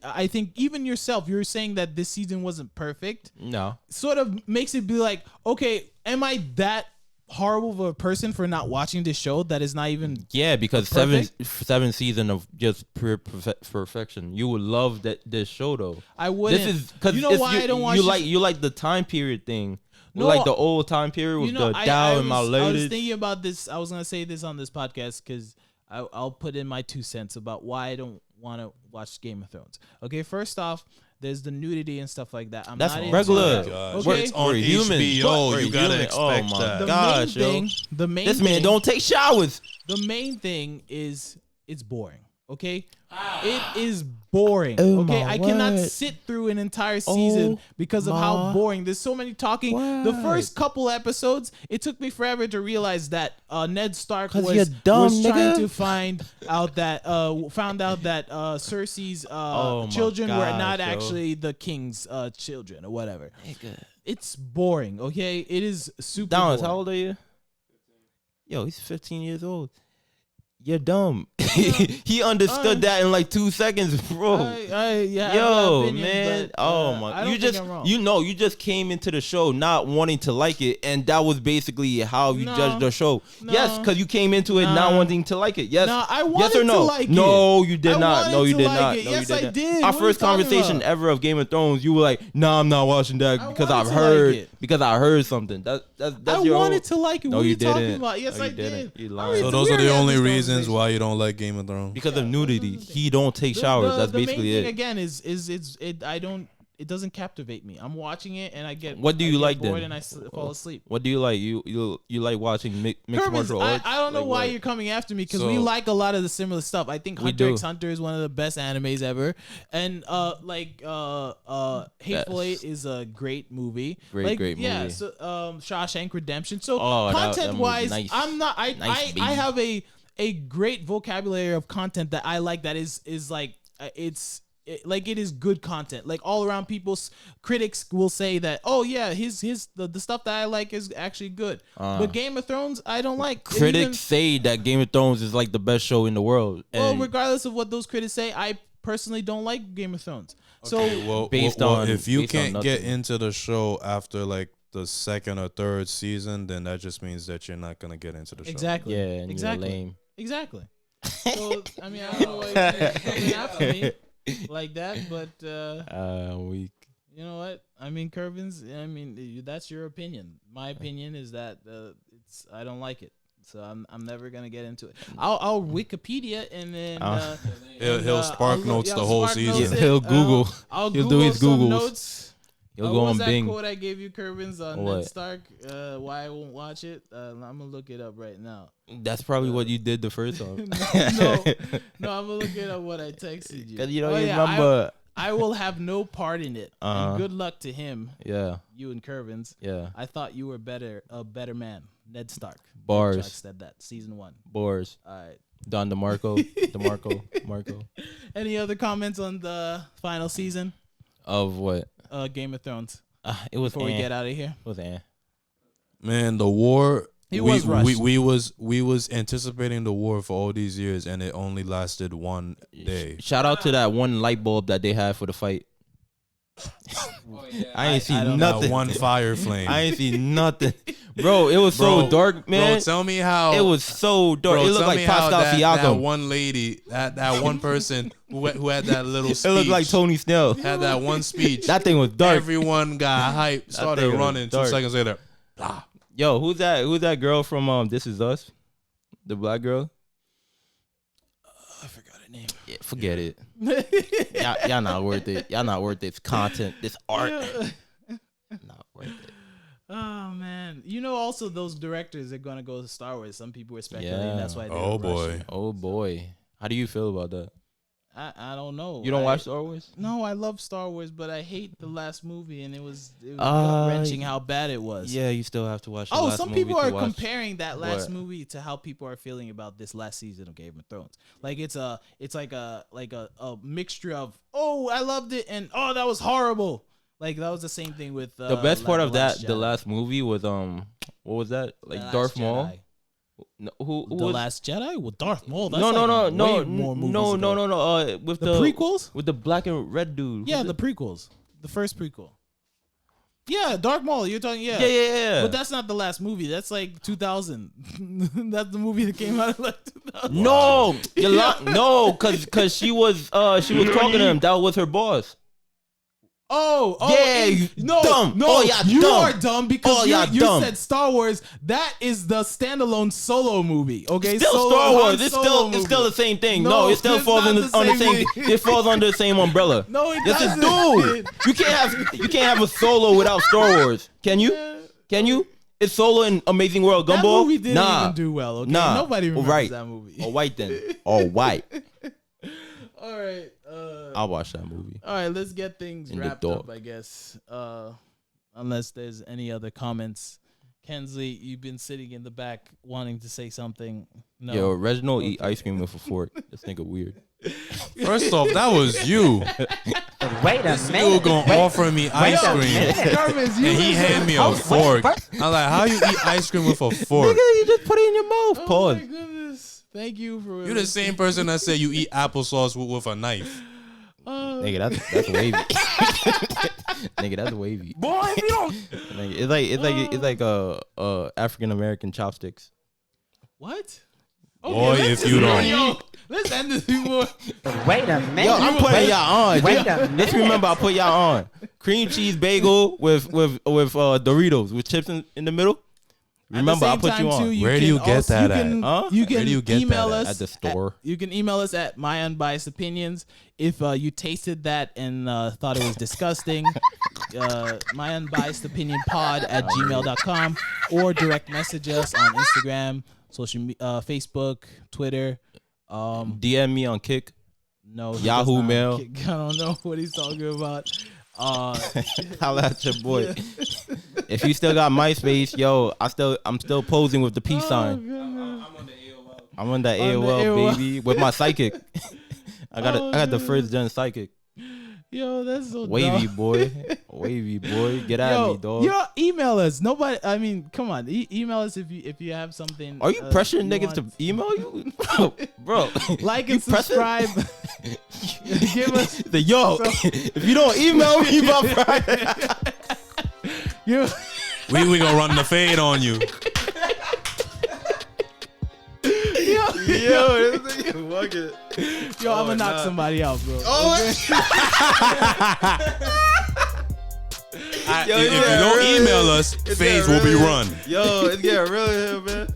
I think even yourself, you're saying that this season wasn't perfect, No, sort of makes it be like, okay, am I that horrible of a person for not watching this show that is not even yeah, because Perfect? seven season of just pure perfection. You would love this show though. I wouldn't. This is because you know why I don't watch this- you like the time period thing. No, Like the old time period with the Dow and my I was loaded. thinking about this. I was gonna say this on this podcast because I'll put in my 2 cents about why I don't want to watch Game of Thrones. Okay, first off, there's the nudity and stuff like that. I'm That's not into regular. that. Gosh, Okay? it's on We're human. HBO. We're You gotta human. Oh expect my that. The gosh, yo. main thing, the main This man thing, don't take showers. The main thing is it's boring. Okay, it is boring. Oh Okay, my I cannot word. sit through an entire season because of how my boring. There's so many talking. The word. first couple episodes, it took me forever to realize that Ned Stark 'Cause was you're dumb, trying nigga. to found out that Cersei's Oh my children were gosh, not yo. actually the king's children or whatever. It's boring. Okay, it is super. Downs, boring. how old are you? Yo, he's 15 years old. You're dumb. He understood that in like 2 seconds, bro. Yeah, I have Yo, my opinion, man. but, Oh I my. don't You think just I'm wrong. you just came into the show not wanting to like it, and that was basically how you No. judged the show. No. Yes, because you came into it not No. wanting to like it. Yes. No, I yes wanted or no? to like no, it. you did I not. No, wanted you to did like not. it. No, Yes, you I did not. did. Our What are you first talking conversation about? ever of Game of Thrones, you were like, "Nah, I'm not watching that I because I've wanted to like heard it. because I heard something." That's I your wanted whole- to like it. No, what are you you talking didn't. about? Yes, No, I you didn't. did. You I lying. read So the those are the weird only episodes and reasons why you don't like Game of Thrones. Because of nudity. He don't take showers. That's basically main thing, it. Again, it doesn't captivate me. I'm watching it and I get What do you like bored then? and I fall asleep. What do you like? You like watching mixed Kermits, martial arts? I don't know Like why what? you're coming after me because So- we like a lot of the similar stuff. I think We Hunter do. x Hunter is one of the best animes ever, and Hateful Yes. Eight is a great movie. Great Yeah, movie. so Shawshank Redemption. So Oh, that content wise, movie, nice. I'm not. Nice, I baby. have a great vocabulary of content that I like. That is like it is good content. Like all around, critics will say that, oh yeah, the stuff that I like is actually good. But Game of Thrones, I don't like. Critics say that Game of Thrones is like the best show in the world. Well, And regardless of what those critics say, I personally don't like Game of Thrones. So Well, Based well, on- if you based on can't get nothing. into the show after like the second or third season, then that just means that you're not gonna get into the show. exactly, yeah, and exactly, you're lame. exactly. So I mean, I don't know why you're coming after me like that, but Weak. you know what? I mean, Curvins. I mean, that's your opinion. My opinion is that I don't like it. So I'm never gonna get into it. I'll Wikipedia and then He'll Spark Notes the whole season. He'll Google. I'll He'll Google do his some Googles. notes. You'll What go was on that Bing. quote I gave you, Curvins, on What? Ned Stark? Why I won't watch it? I'm gonna look it up right now. That's probably what you did the first time. No, I'm gonna look it up what I texted you. Because you don't Oh, even yeah, remember. I will have no part in it. Uh-huh. And good luck to him, Yeah, you and Curvins. yeah. I thought you were a better man. Ned Stark. Bars. Chuck said that. Season 1. Boars. All right. Don DeMarco. Marco. Any other comments on the final season? Of what? Game of Thrones. It was Before we get out of here. It was Man, the war. It was rushed. we was anticipating the war for all these years, and it only lasted one day. Shout out to that one light bulb that they had for the fight. I ain't see don't That nothing. one fire flame. I ain't see nothing, bro. It was so Bro, dark, man. Bro, tell me how It was so dark. Bro, It looked tell like me how Pascal that Siakam. one lady, that one person who had that little speech, It looked like Tony Snell. had that one speech. That thing was dark. Everyone got hyped, started thing was running. 2 dark. seconds later, blah. Yo, who's that? Who's that girl from This Is Us? The black girl. I forgot her name. Yeah, forget it. Y'all not worth it. Y'all not worth this content, this art. Not worth it. Oh man, also those directors are gonna go to Star Wars. Some people were speculating Yeah. that's why. They Oh were boy. rushing. Oh boy, how do you feel about that? I don't know. You don't watch Star Wars? No, I love Star Wars, but I hate the last movie, and it was Uh, gut wrenching how bad it was. Yeah, you still have to watch. The Oh, last some movie people to are watch. comparing that last What? movie to how people are feeling about this last season of Game of Thrones. Like it's like a mixture of I loved it and that was horrible. Like that was the same thing with The best part of that, the Jedi. last movie was what was that? Like The Darth Last Maul. Jedi. No, who The was? Last Jedi? Well, Darth Maul. That's No, like no, way more movies ago. no. With The prequels? with the black and red dude. Yeah, Who's the prequels. The first prequel. Yeah, Darth Maul. You're talking. Yeah. Yeah. But that's not the last movie. That's like 2000. That's the movie that came out of like 2000. No, no, cause she was talking to him. That was her boss. Yeah, you no, dumb. no, Oh, yeah, you dumb. are dumb because Oh, you, yeah, you dumb. said Star Wars. That is the standalone solo movie. Okay, Still Solo, Star Han Wars. It's Solo still movie. the same thing. No, No, it still it's falls not on the the same same. thing. It falls under the same umbrella. No, it Yes, doesn't. it do. You can't have a solo without Star Wars. Can you? Can you? It's Solo in Amazing World That Gumball. movie didn't nah, even do well. Okay, nah. nobody remembers Alright. that movie. All white then. All white. All right. I'll watch that movie. All right, let's get things In the wrapped up, dark. I guess. Unless there's any other comments. Kensley, you've been sitting in the back wanting to say something. No. Yo, Reginald eat ice cream with a fork. This nigga weird. First off, that was you. Wait a You were minute. gonna offer me ice a cream, minute. and he handed me a fork. I'm like, how you eat ice cream with a fork? You just put it in your mouth. Oh Pause. my goodness. Thank you for You're the same person that said you eat applesauce with a knife. Nigga, that's wavy. Nigga, that's wavy. Boy, if you don't. Nigga, it's like African American chopsticks. What? Boy, let's if you just- don't. Yo, let's end this before. Wait a minute. Yo, I'm putting y'all on. Wait a Just minute. remember, I put y'all on. Cream cheese bagel with Doritos with chips in the middle. Remember, I put you on. Where do you get that at? Huh? You can Where do you get email that us at the store. You can email us at My Unbiased Opinions if you tasted that and thought it was disgusting. My Unbiased Opinion Pod at gmail.com, or direct message us on Instagram, Facebook, Twitter. DM me on Kick. No, he Yahoo does not. Mail. I don't know what he's talking about. Holla at your boy. If you still got MySpace, yo, I'm still posing with the peace sign. I'm on the AOL, baby, with my psychic. I got the first gen psychic. Yo, that's so Wavy dumb. boy. Wavy boy. Get at me, dog. Yo, email us. Nobody. I mean, come on. Email us if you have something. Are you pressuring you niggas to want. email you, bro? Like you and subscribe. Give us the yo. If you don't email me by Friday, you. We gonna run the fade on you. yo, this nigga fucking. Yo, I'm gonna knock somebody out, bro. If Yo, you don't email us, fades will be run. Yo, it's getting real here, man.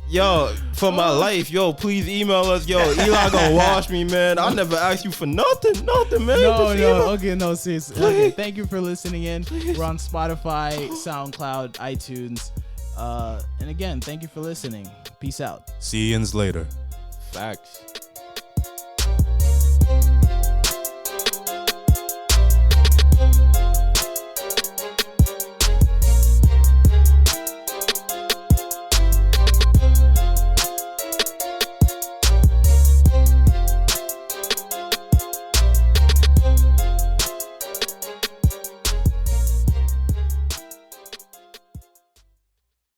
Yo, for my life, yo, please email us. Yo, Eli gonna wash me, man. I never asked you for nothing, man. No, Just email. okay, no, seriously. Okay, thank you for listening in. We're on Spotify, SoundCloud, iTunes. And again, thank you for listening. Peace out. See you later. Facts.